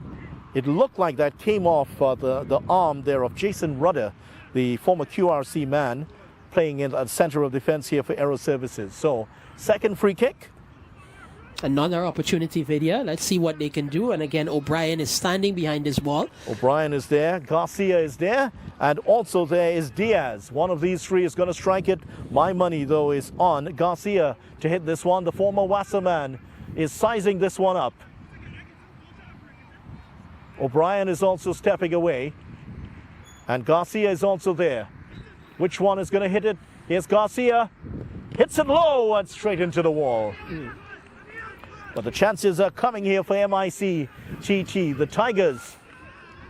it looked like that came off the arm there of Jason Rudder, the former QRC man, playing in the center of defense here for Aero Services. So, second free kick. Another opportunity video. Let's see what they can do. And again, O'Brien is standing behind this wall. O'Brien is there. Garcia is there. And also there is Diaz. One of these three is going to strike it. My money, though, is on Garcia to hit this one. The former Wassa man is sizing this one up. O'Brien is also stepping away. And Garcia is also there. Which one is going to hit it? Here's Garcia. Hits it low and straight into the wall. But the chances are coming here for MIC TT. The Tigers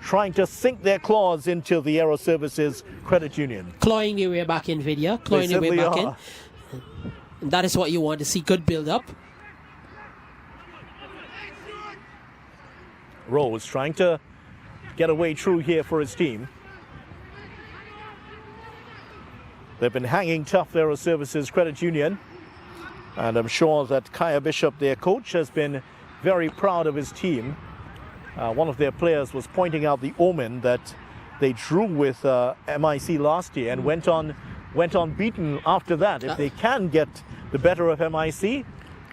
trying to sink their claws into the Aero Services Credit Union. Clawing their way back in, Vidya. Clawing their way back in. And that is what you want to see. Good build-up. Rose trying to get a way through here for his team. They've been hanging tough, Aero Services Credit Union. And I'm sure that Kaya Bishop, their coach, has been very proud of his team. One of their players was pointing out the omen that they drew with MIC last year and went on beaten after that. If they can get the better of MIC,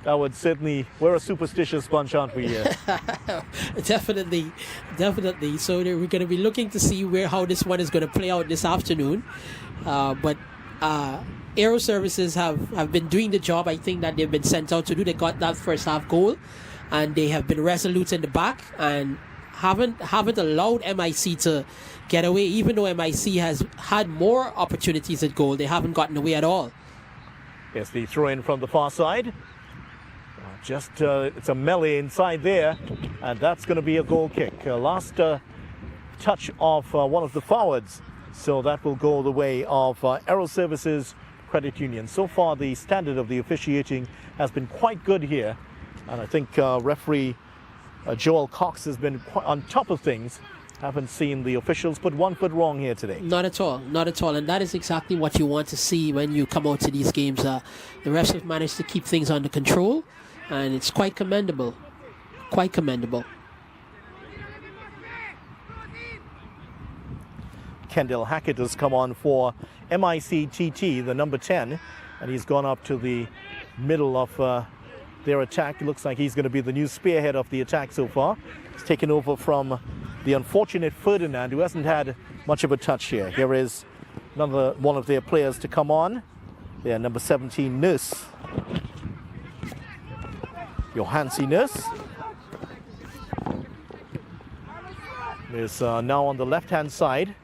That would certainly, we're a superstitious bunch, aren't we here? Definitely. So we're going to be looking to see how this one is going to play out this afternoon. But Aero Services have been doing the job I think that they've been sent out to do. They got that first half goal, and they have been resolute in the back and haven't allowed MIC to get away. Even though MIC has had more opportunities at goal, they haven't gotten away at all. Yes, the throw in from the far side. It's a melee inside there, and that's going to be a goal kick. Last touch of one of the forwards, so that will go the way of Aero Services Credit Union. So far, the standard of the officiating has been quite good here, and I think referee Joel Cox has been on top of things. Haven't seen the officials put one foot wrong here today. Not at all, and that is exactly what you want to see when you come out to these games. The refs have managed to keep things under control, and it's quite commendable. Kendall Hackett has come on for MICTT, the number 10, and he's gone up to the middle of their attack. It looks like he's going to be the new spearhead of the attack so far. He's taken over from the unfortunate Ferdinand, who hasn't had much of a touch here. Here is another one of their players to come on. Their number 17, Nurse. Johansi Nurse is now on the left-hand side.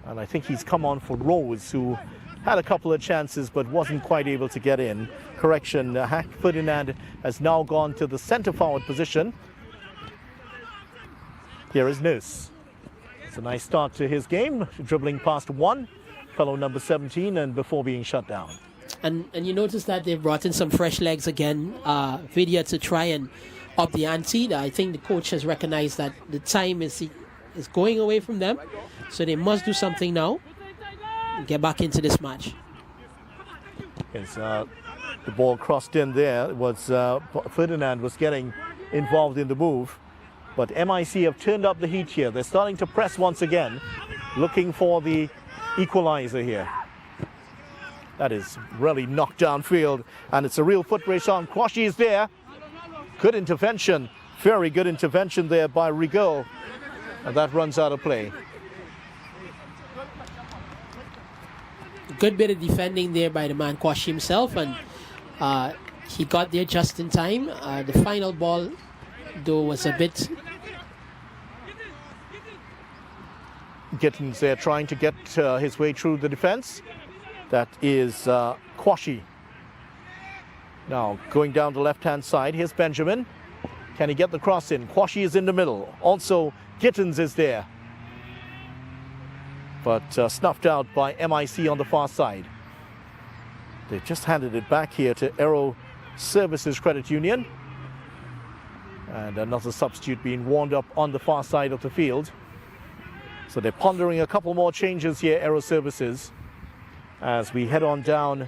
And I think he's come on for Rose, who had a couple of chances but wasn't quite able to get in. Correction, Ferdinand has now gone to the centre forward position. Here is Nurse. It's a nice start to his game, dribbling past one fellow number 17 and before being shut down. And you notice that they've brought in some fresh legs again, Vidya, to try and up the ante. I think the coach has recognized that the time is going away from them, so they must do something now and get back into this match. Yes, the ball crossed in there. It was Ferdinand was getting involved in the move, but MIC have turned up the heat here. They're starting to press once again, looking for the equalizer here. That is really knocked downfield, and it's a real foot race on. Kwashi is there. Good intervention, very good intervention there by Rigaud, and that runs out of play. Good bit of defending there by the man Kwashi himself, and he got there just in time. The final ball, though, was a bit... Gittins there trying to get his way through the defense. That is Kwashi. Now going down the left-hand side, here's Benjamin. Can he get the cross in? Kwashi is in the middle. Also, Gittins is there, but snuffed out by MIC on the far side. They've just handed it back here to Aero Services Credit Union. And another substitute being warmed up on the far side of the field. So they're pondering a couple more changes here, Aero Services, as we head on down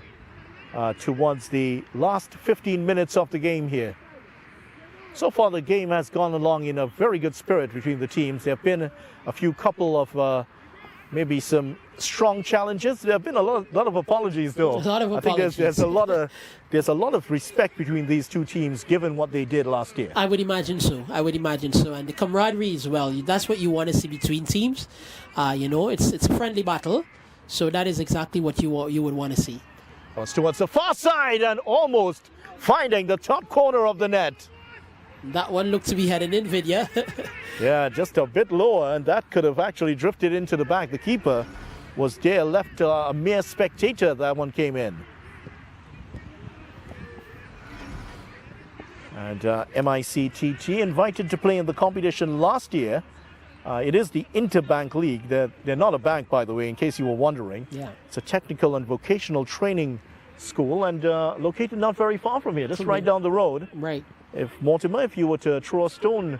towards the last 15 minutes of the game here. So far the game has gone along in a very good spirit between the teams. There have been a few couple of maybe some strong challenges. There have been a lot of apologies, though. A lot of apologies. I think there's a lot of respect between these two teams, given what they did last year. I would imagine so. And the camaraderie as well. That's what you want to see between teams. It's a friendly battle. So that is exactly what you would want to see. Goes towards the far side and almost finding the top corner of the net. That one looked to be heading in, Vidya. Yeah, just a bit lower, and that could have actually drifted into the back. The keeper was there, left a mere spectator. That one came in. And MICTT invited to play in the competition last year. It is the Interbank League. They're not a bank, by the way, in case you were wondering. Yeah. It's a technical and vocational training school, and located not very far from here, just right down the road. Right. Mortimer, if you were to throw a stone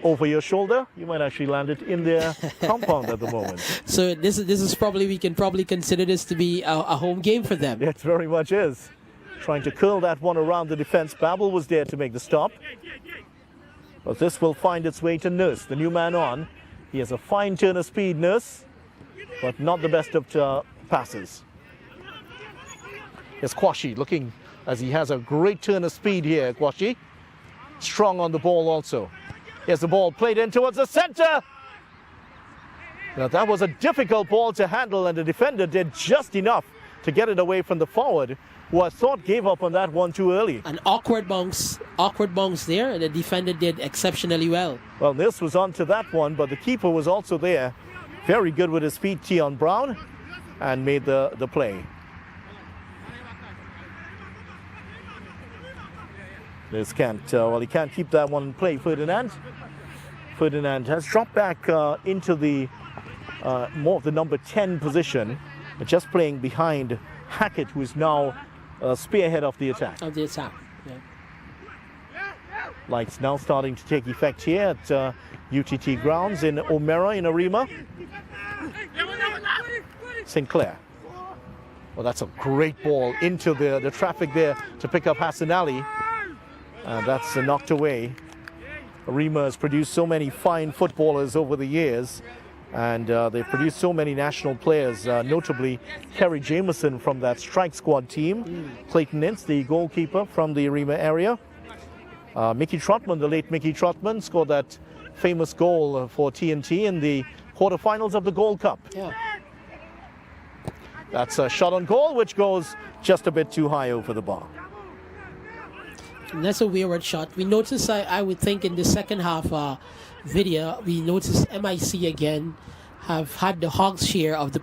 over your shoulder, you might actually land it in their compound at the moment. So this is probably, we can probably consider this to be a home game for them. It very much is. Trying to curl that one around the defense. Babel was there to make the stop. But this will find its way to Nurse, the new man on. He has a fine turn of speed, Nurse, but not the best of passes. Here's Kwashi looking as he has a great turn of speed here, Kwashi. Strong on the ball also. Here's the ball played in towards the center. Now that was a difficult ball to handle, and the defender did just enough to get it away from the forward, who I thought gave up on that one too early. An awkward bounce there, and the defender did exceptionally well. Well, this was onto that one, but the keeper was also there. Very good with his feet, Tion Brown, and made the play. This can't, he can't keep that one in play, Ferdinand. Ferdinand has dropped back into the more of the number 10 position, but just playing behind Hackett, who is now spearhead of the attack. Yeah. Lights now starting to take effect here at UTT grounds in O'Mera in Arima. St. Clair. Well, that's a great ball into the traffic there to pick up Hassan Ali. That's knocked away. Arima has produced so many fine footballers over the years, and they've produced so many national players, notably Kerry Jameson from that strike squad team, Clayton Ince, the goalkeeper from the Arima area. Mickey Trotman, the late Mickey Trotman, scored that famous goal for TNT in the quarterfinals of the Gold Cup. Yeah. That's a shot on goal, which goes just a bit too high over the bar. And that's a wayward shot. We noticed, I would think, in the second half video, we noticed MIC again have had the Hogs' share of the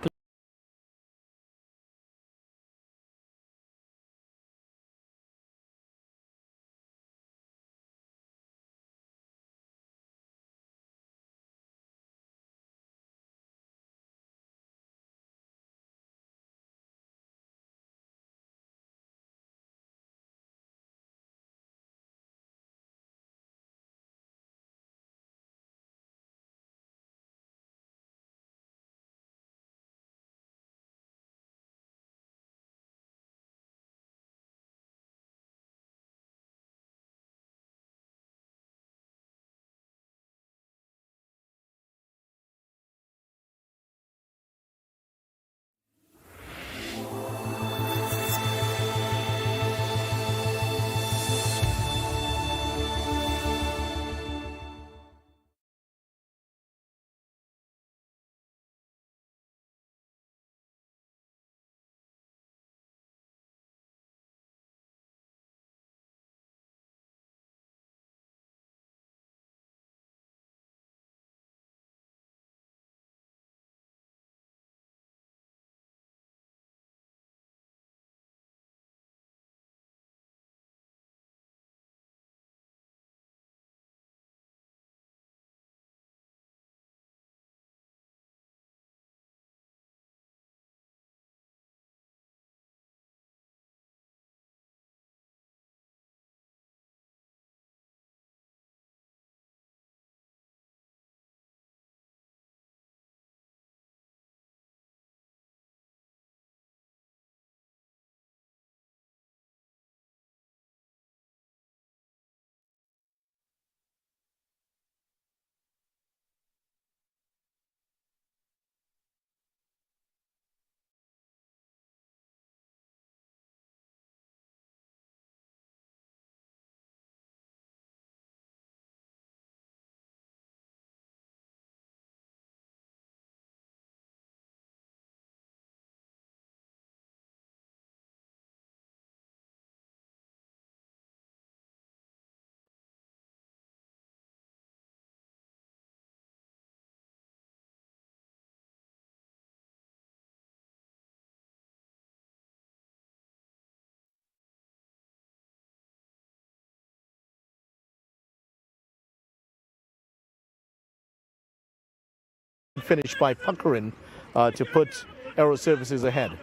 finish by Punkerin to put Aero Services ahead.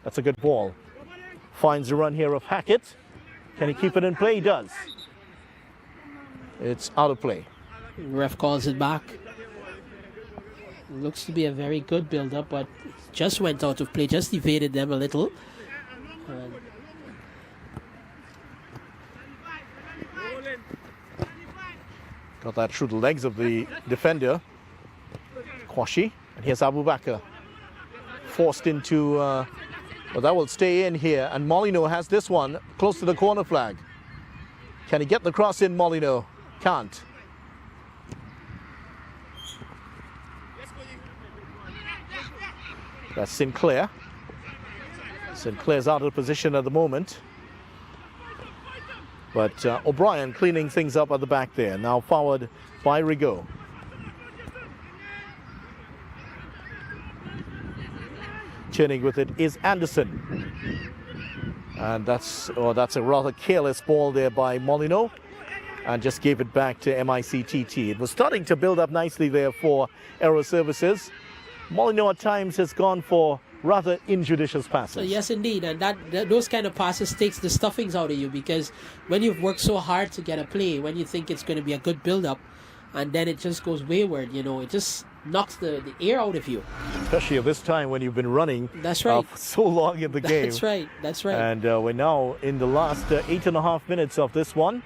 That's a good ball. Finds the run here of Hackett. Can he keep it in play? He does. It's out of play. Ref calls it back. Looks to be a very good build-up, but it just went out of play, just evaded them a little. Got that through the legs of the defender, Kwashi. And here's Abu Bakr. Forced into But that will stay in here, and Molyneux has this one close to the corner flag. Can he get the cross in, Molyneux? Can't. That's Sinclair. Sinclair's out of position at the moment. But O'Brien cleaning things up at the back there. Now forward by Rigaud. Turning with it is Anderson. And that's a rather careless ball there by Molyneux. And just gave it back to MICTT. It was starting to build up nicely there for Aero Services. Molyneux at times has gone for rather injudicious passes. Yes, indeed, and those kind of passes takes the stuffings out of you, because when you've worked so hard to get a play, when you think it's going to be a good build-up, and then it just goes wayward, you know, it just knocks the air out of you. Especially at this time when you've been running That's right. For so long in the game. That's right, that's right. And we're now in the last 8.5 minutes of this one.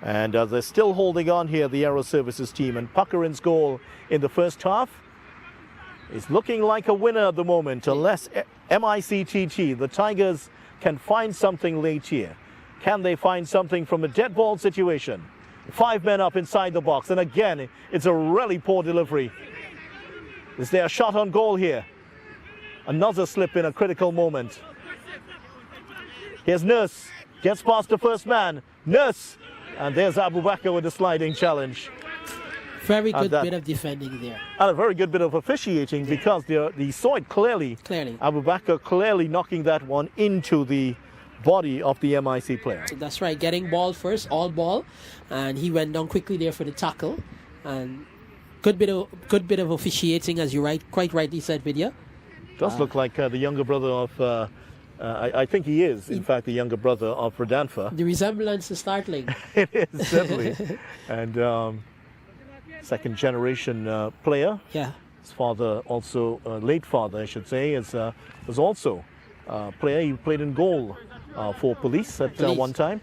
And they're still holding on here, the Aero Services team. And Puckerin's goal in the first half is looking like a winner at the moment, unless MICTT, the Tigers, can find something late here. Can they find something from a dead ball situation? 5 men up inside the box, and again, it's a really poor delivery. Is there a shot on goal here? Another slip in a critical moment. Here's Nurse, gets past the first man. Nurse, and there's Abubakar with the sliding challenge. Very good bit of defending there. And a very good bit of officiating, because they saw it clearly. Abubakar clearly knocking that one into the body of the MIC player. That's right, getting ball first, all ball, and he went down quickly there for the tackle. And good bit of officiating, as you quite rightly said, Vidya. Does look like the younger brother of I think he is, in fact, the younger brother of Radanfa. The resemblance is startling. It is, certainly. And second generation player. Yeah. His father, also late father, I should say, was also a player. He played in goal for Police at one time.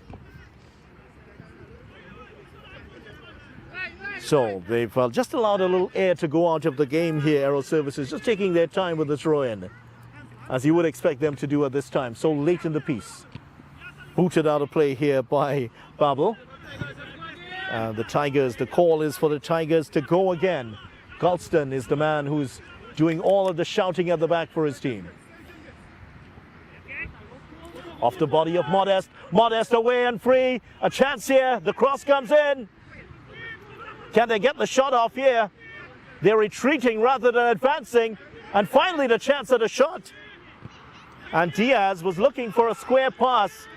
So they've just allowed a little air to go out of the game here, Aero Services, just taking their time with the throw-in, as you would expect them to do at this time, so late in the piece. Booted out of play here by Babel. The Tigers, the call is for the Tigers to go again. Galston is the man who's doing all of the shouting at the back for his team. Off the body of Modest. Modest away and free. A chance here. The cross comes in. Can they get the shot off here? They're retreating rather than advancing. And finally the chance at a shot. And Diaz was looking for a square pass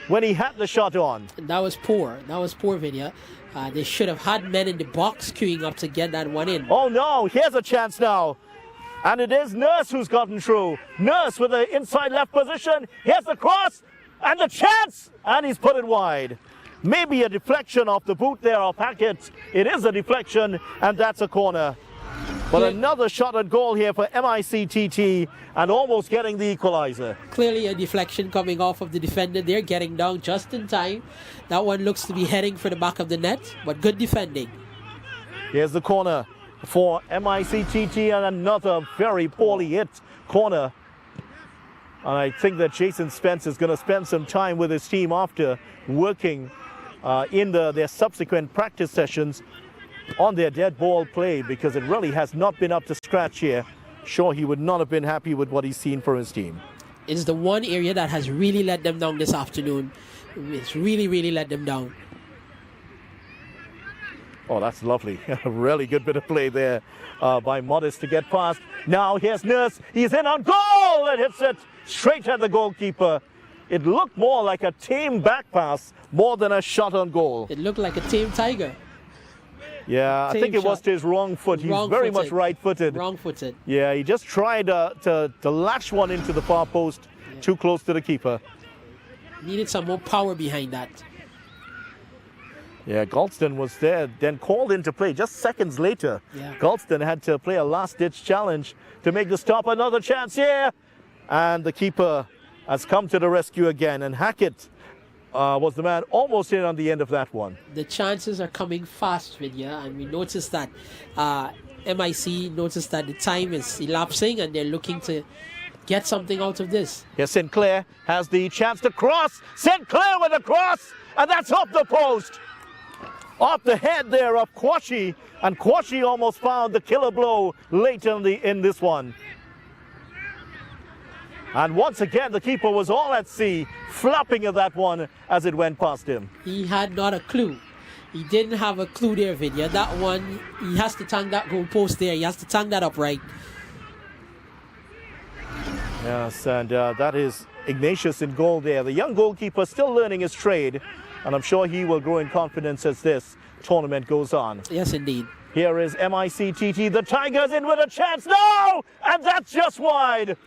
when he had the shot on. That was poor. That was poor, Vidya. They should have had men in the box queuing up to get that one in. Oh no, here's a chance now. And it is Nurse who's gotten through. Nurse with the inside left position. Here's the cross and the chance. And he's put it wide. Maybe a deflection off the boot there of Hackett. It is a deflection, and that's a corner. But another shot at goal here for MICTT, and almost getting the equalizer. Clearly a deflection coming off of the defender there, getting down just in time. That one looks to be heading for the back of the net, but good defending. Here's the corner for MICTT, and another very poorly hit corner. And I think that Jason Spence is going to spend some time with his team after working in their subsequent practice sessions on their dead ball play, because it really has not been up to scratch here. Sure, he would not have been happy with what he's seen for his team. It's the one area that has really let them down this afternoon. It's really, really let them down. Oh, that's lovely. A really good bit of play there by Modest to get past. Now here's Nurse. He's in on goal and hits it straight at the goalkeeper. It looked more like a tame back pass more than a shot on goal. It looked like a tame tiger. Yeah, I think it was to his wrong foot. He's very much right-footed. Wrong-footed. Yeah, he just tried to latch one into the far post, too close to the keeper. Needed some more power behind that. Yeah, Galston was there, then called into play just seconds later. Yeah. Galston had to play a last-ditch challenge to make the stop. Another chance here. And the keeper has come to the rescue again. And Hackett was the man almost in on the end of that one. The chances are coming fast, Vidya, and we noticed that MIC noticed that the time is elapsing, and they're looking to get something out of this. Here Sinclair has the chance to cross. Sinclair with a cross, and that's off the post. Off the head there of Kwashi, and Kwashi almost found the killer blow late in this one. And once again, the keeper was all at sea, flapping at that one as it went past him. He had not a clue. He didn't have a clue there, Vidya. That one, he has to tang that goal post there. He has to tang that up right. Yes, and that is Ignatius in goal there. The young goalkeeper still learning his trade, and I'm sure he will grow in confidence as this tournament goes on. Yes, indeed. Here is MICTT, the Tigers in with a chance. No! And that's just wide.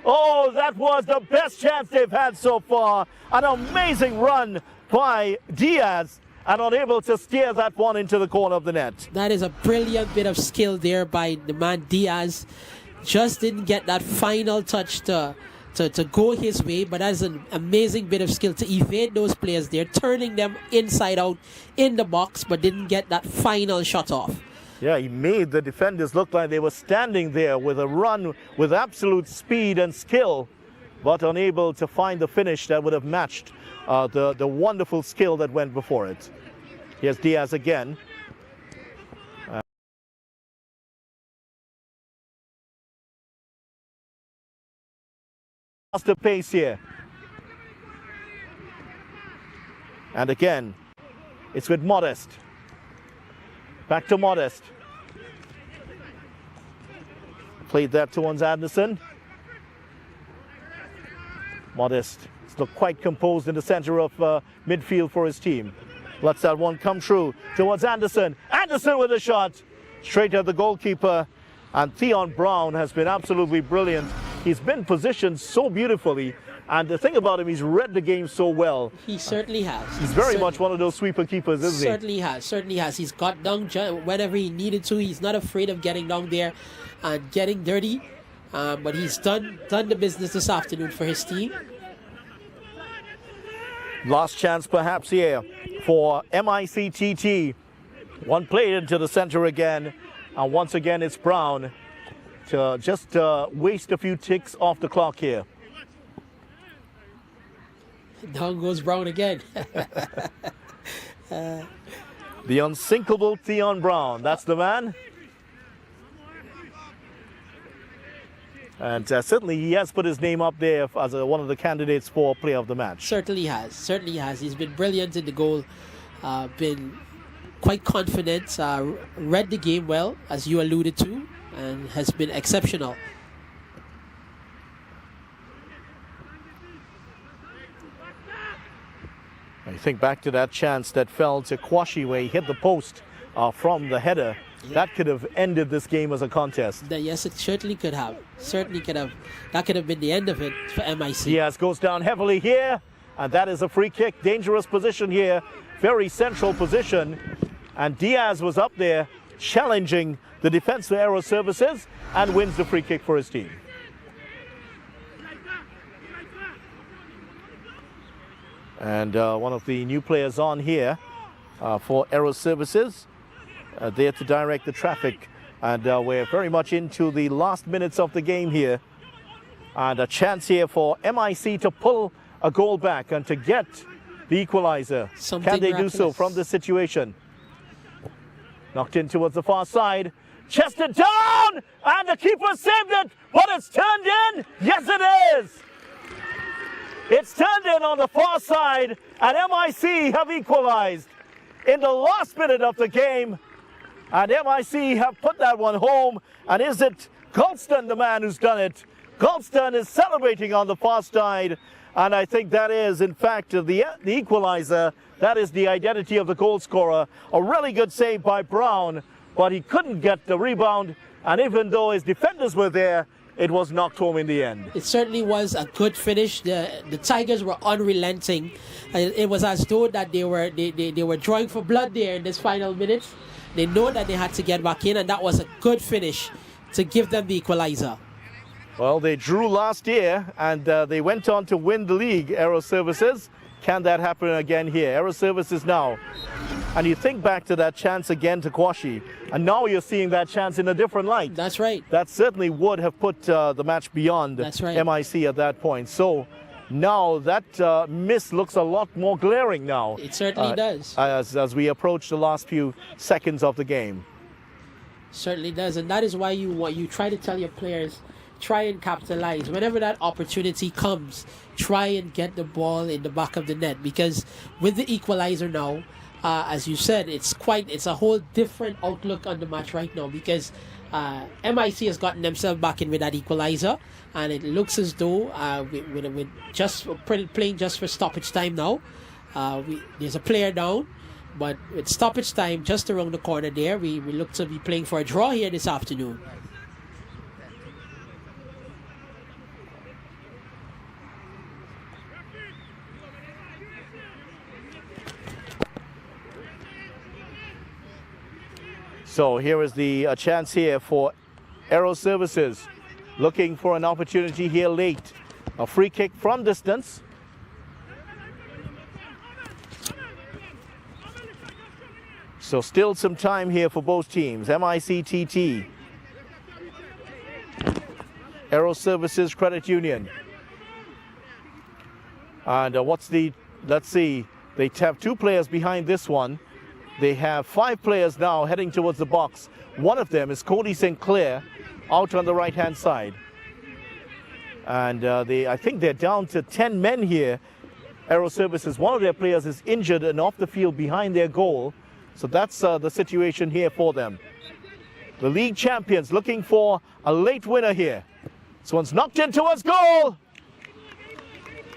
Oh, that was the best chance they've had so far. An amazing run by Diaz, and unable to steer that one into the corner of the net. That is a brilliant bit of skill there by the man Diaz. Just didn't get that final touch to go his way, but that's an amazing bit of skill to evade those players there, turning them inside out in the box, but didn't get that final shot off. Yeah, he made the defenders look like they were standing there with a run with absolute speed and skill, but unable to find the finish that would have matched the wonderful skill that went before it. Here's Diaz again. Faster pace here. And again, it's with Modest. Back to Modest. Played that towards Anderson. Modest looked quite composed in the center of midfield for his team. Lets that one come through towards Anderson. Anderson with a shot. Straight at the goalkeeper. And Theon Brown has been absolutely brilliant. He's been positioned so beautifully. And the thing about him, he's read the game so well. He certainly has. He's very much one of those sweeper keepers, isn't he? Certainly has. He's got down whenever he needed to. He's not afraid of getting down there and getting dirty. But he's done the business this afternoon for his team. Last chance perhaps here for MICTT. One played into the center again. And once again, it's Brown to just waste a few ticks off the clock here. Down goes Brown again. The unsinkable Theon Brown. That's the man. And certainly he has put his name up there as one of the candidates for player of the match. Certainly has. He's been brilliant in the goal. Been quite confident. Read the game well, as you alluded to, and has been exceptional. I think back to that chance that fell to Kwashi where he hit the post from the header. Yeah. That could have ended this game as a contest. Yes, it certainly could have. That could have been the end of it for MIC. Diaz goes down heavily here, and that is a free kick. Dangerous position here. Very central position. And Diaz was up there challenging the defense for Aero Services and wins the free kick for his team. And one of the new players on here for Aero Services, there to direct the traffic. And we're very much into the last minutes of the game here. And a chance here for MIC to pull a goal back and to get the equalizer. Can they do so from this situation? Knocked in towards the far side. Chested down! And the keeper saved it! But it's turned in! Yes, it is! It's turned in on the far side, and MIC have equalized in the last minute of the game. And MIC have put that one home. And is it Goldston, the man who's done it? Goldston is celebrating on the far side. And I think that is, in fact, the equalizer. That is the identity of the goal scorer. A really good save by Brown, but he couldn't get the rebound. And even though his defenders were there, it was knocked home in the end. It certainly was a good finish. The Tigers were unrelenting. It was as though that they were drawing for blood there in this final minutes. They know that they had to get back in, and that was a good finish to give them the equalizer. Well, they drew last year, and they went on to win the league, Aero Services. Can that happen again here? Aero Services now And you think back to that chance again to Kwashi, and now you're seeing that chance in a different light. That's right. That certainly would have put the match beyond That's right. MIC at that point. So now that miss looks a lot more glaring now. It certainly does. As we approach the last few seconds of the game. Certainly does, and that is why you try to tell your players, try and capitalize whenever that opportunity comes. Try and get the ball in the back of the net, because with the equalizer now, as you said, it's a whole different outlook on the match right now, because MIC has gotten themselves back in with that equalizer, and it looks as though with just playing just for stoppage time now. There's a player down, but with stoppage time just around the corner there, we look to be playing for a draw here this afternoon. So here is the chance here for Aero Services, looking for an opportunity here late. A free kick from distance. So still some time here for both teams. MICTT, Aero Services Credit Union. And let's see, they have 2 players behind this one. They have 5 players now heading towards the box. One of them is Cody Sinclair, out on the right-hand side. And I think they're down to 10 men here. Aero Services, one of their players is injured and off the field behind their goal. So that's the situation here for them. The league champions looking for a late winner here. This one's knocked in towards goal.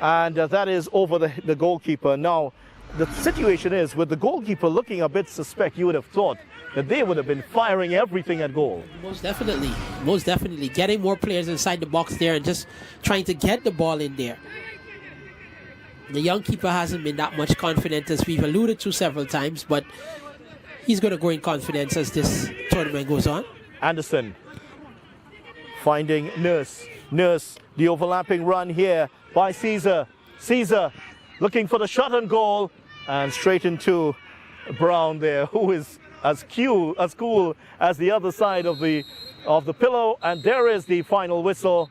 And that is over the goalkeeper. Now, the situation is, with the goalkeeper looking a bit suspect, you would have thought that they would have been firing everything at goal. Most definitely. Getting more players inside the box there and just trying to get the ball in there. The young keeper hasn't been that much confident, as we've alluded to several times, but he's going to grow in confidence as this tournament goes on. Anderson finding Nurse. Nurse, the overlapping run here by Caesar. Caesar looking for the shot on goal, and straight into Brown there, who is as cool as the other side of the pillow. And there is the final whistle,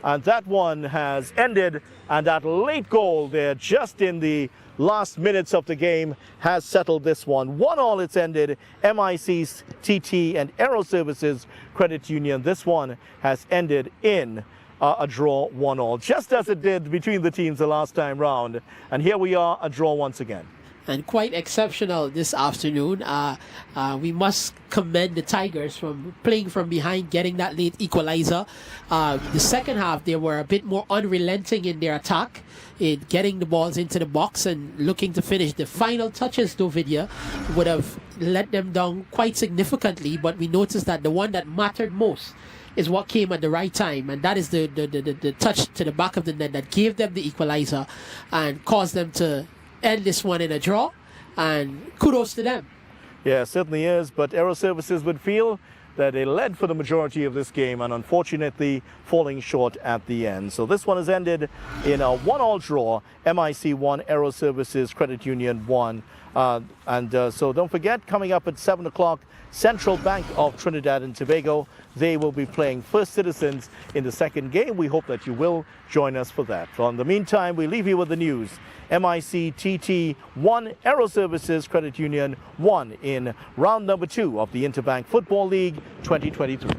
and that one has ended. And that late goal there, just in the last minutes of the game, has settled this one. 1-1 it's ended. MICTT and Aero Services Credit Union. This one has ended in a draw, 1-1, just as it did between the teams the last time round. And here we are, a draw once again. And quite exceptional this afternoon. We must commend the Tigers from playing from behind, getting that late equalizer. The second half, they were a bit more unrelenting in their attack, in getting the balls into the box and looking to finish. The final touches, though, Vidya, would have let them down quite significantly, but we noticed that the one that mattered most is what came at the right time, and that is the touch to the back of the net that gave them the equalizer and caused them to end this one in a draw, and kudos to them. Yeah, certainly is, but Aero Services would feel that they led for the majority of this game and unfortunately falling short at the end. So this one has ended in a 1-1 draw. MIC 1, Aero Services Credit Union 1. So don't forget, coming up at 7 o'clock, Central Bank of Trinidad and Tobago. They will be playing First Citizens in the second game. We hope that you will join us for that. So in the meantime, we leave you with the news. MICTT 1, Aero Services Credit Union 1 in round number 2 of the Interbank Football League 2023.